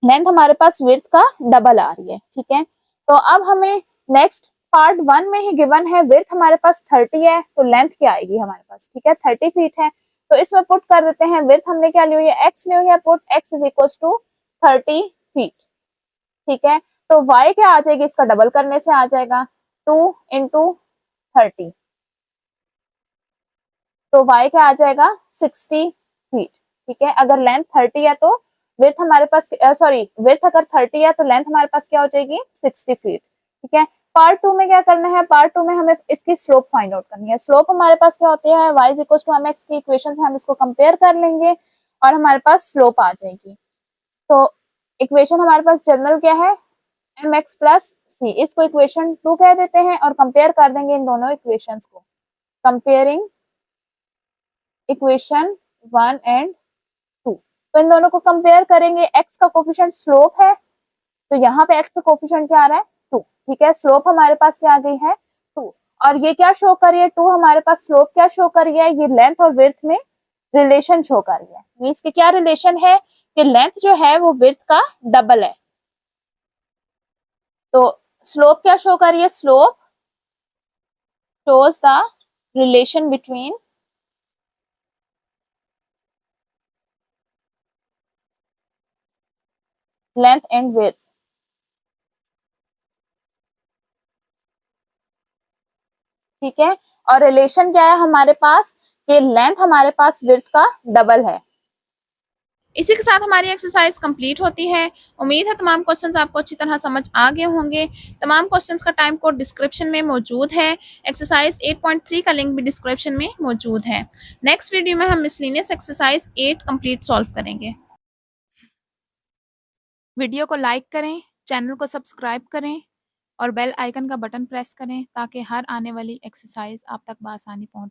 लेंथ हमारे पास विड्थ का डबल आ रही है। ठीक है, तो अब हमें नेक्स्ट पार्ट 1 में ही गिवन है विड्थ हमारे पास 30 है, तो लेंथ क्या आएगी हमारे पास, ठीक है 30 फीट है। तो इसमें पुट कर देते हैं, विड्थ हमने क्या ली हुई है x ली हुई है, put x is equal to 30 feet. ठीक है, तो y क्या आ जाएगी, इसका डबल करने से आ जाएगा 2 इंटू 30, तो y क्या आ जाएगा 60 फीट। ठीक है, अगर लेंथ 30 है तो विड्थ हमारे पास सॉरी विड्थ अगर 30 है तो लेंथ हमारे पास क्या हो जाएगी 60 फीट। ठीक है, पार्ट 2 में क्या करना है, पार्ट 2 में हमें इसकी स्लोप फाइंड आउट करनी है। स्लोप हमारे पास क्या होती है, y is equal to mx की इक्वेशन से हम इसको कंपेयर कर लेंगे और हमारे पास स्लोप आ जाएगी। तो इक्वेशन हमारे पास जनरल क्या है, mx प्लस c, इसको इक्वेशन 2 कह देते हैं और कंपेयर कर देंगे इन दोनों इक्वेशंस को। कंपेयरिंग इक्वेशन 1 एंड 2, तो इन दोनों को कंपेयर करेंगे। x का कोफिशिएंट स्लोप है, तो यहाँ पे x का कोफिशिएंट क्या आ रहा है, 2, ठीक है। स्लोप हमारे पास क्या आ गई है, 2, और ये क्या शो कर रही है, 2 हमारे पास स्लोप क्या शो कर रही है, ये लेंथ और विड्थ में रिलेशन शो कर रही है। मींस कि क्या रिलेशन है कि लेंथ जो है वो विड्थ का डबल है। तो स्लोप क्या शो कर रही है, slope shows the relation between length and width, ठीक है। और रिलेशन क्या है हमारे पास कि लेंथ हमारे पास विड्थ का डबल है। इसी के साथ हमारी एक्सरसाइज कंप्लीट होती है। उम्मीद है तमाम क्वेश्चंस आपको अच्छी तरह समझ आ गए होंगे। तमाम क्वेश्चंस का टाइम कोड डिस्क्रिप्शन में मौजूद है। एक्सरसाइज 8.3 का लिंक भी डिस्क्रिप्शन में मौजूद है। नेक्स्ट वीडियो में हम मिसलिनियस एक्सरसाइज 8 कंप्लीट सॉल्व करेंगे। वीडियो को लाइक करें, चैनल को सब्सक्राइब करें और बेल आइकन का बटन प्रेस करें ताकि हर आने वाली एक्सरसाइज आप तक बआसानी पहुंच सके।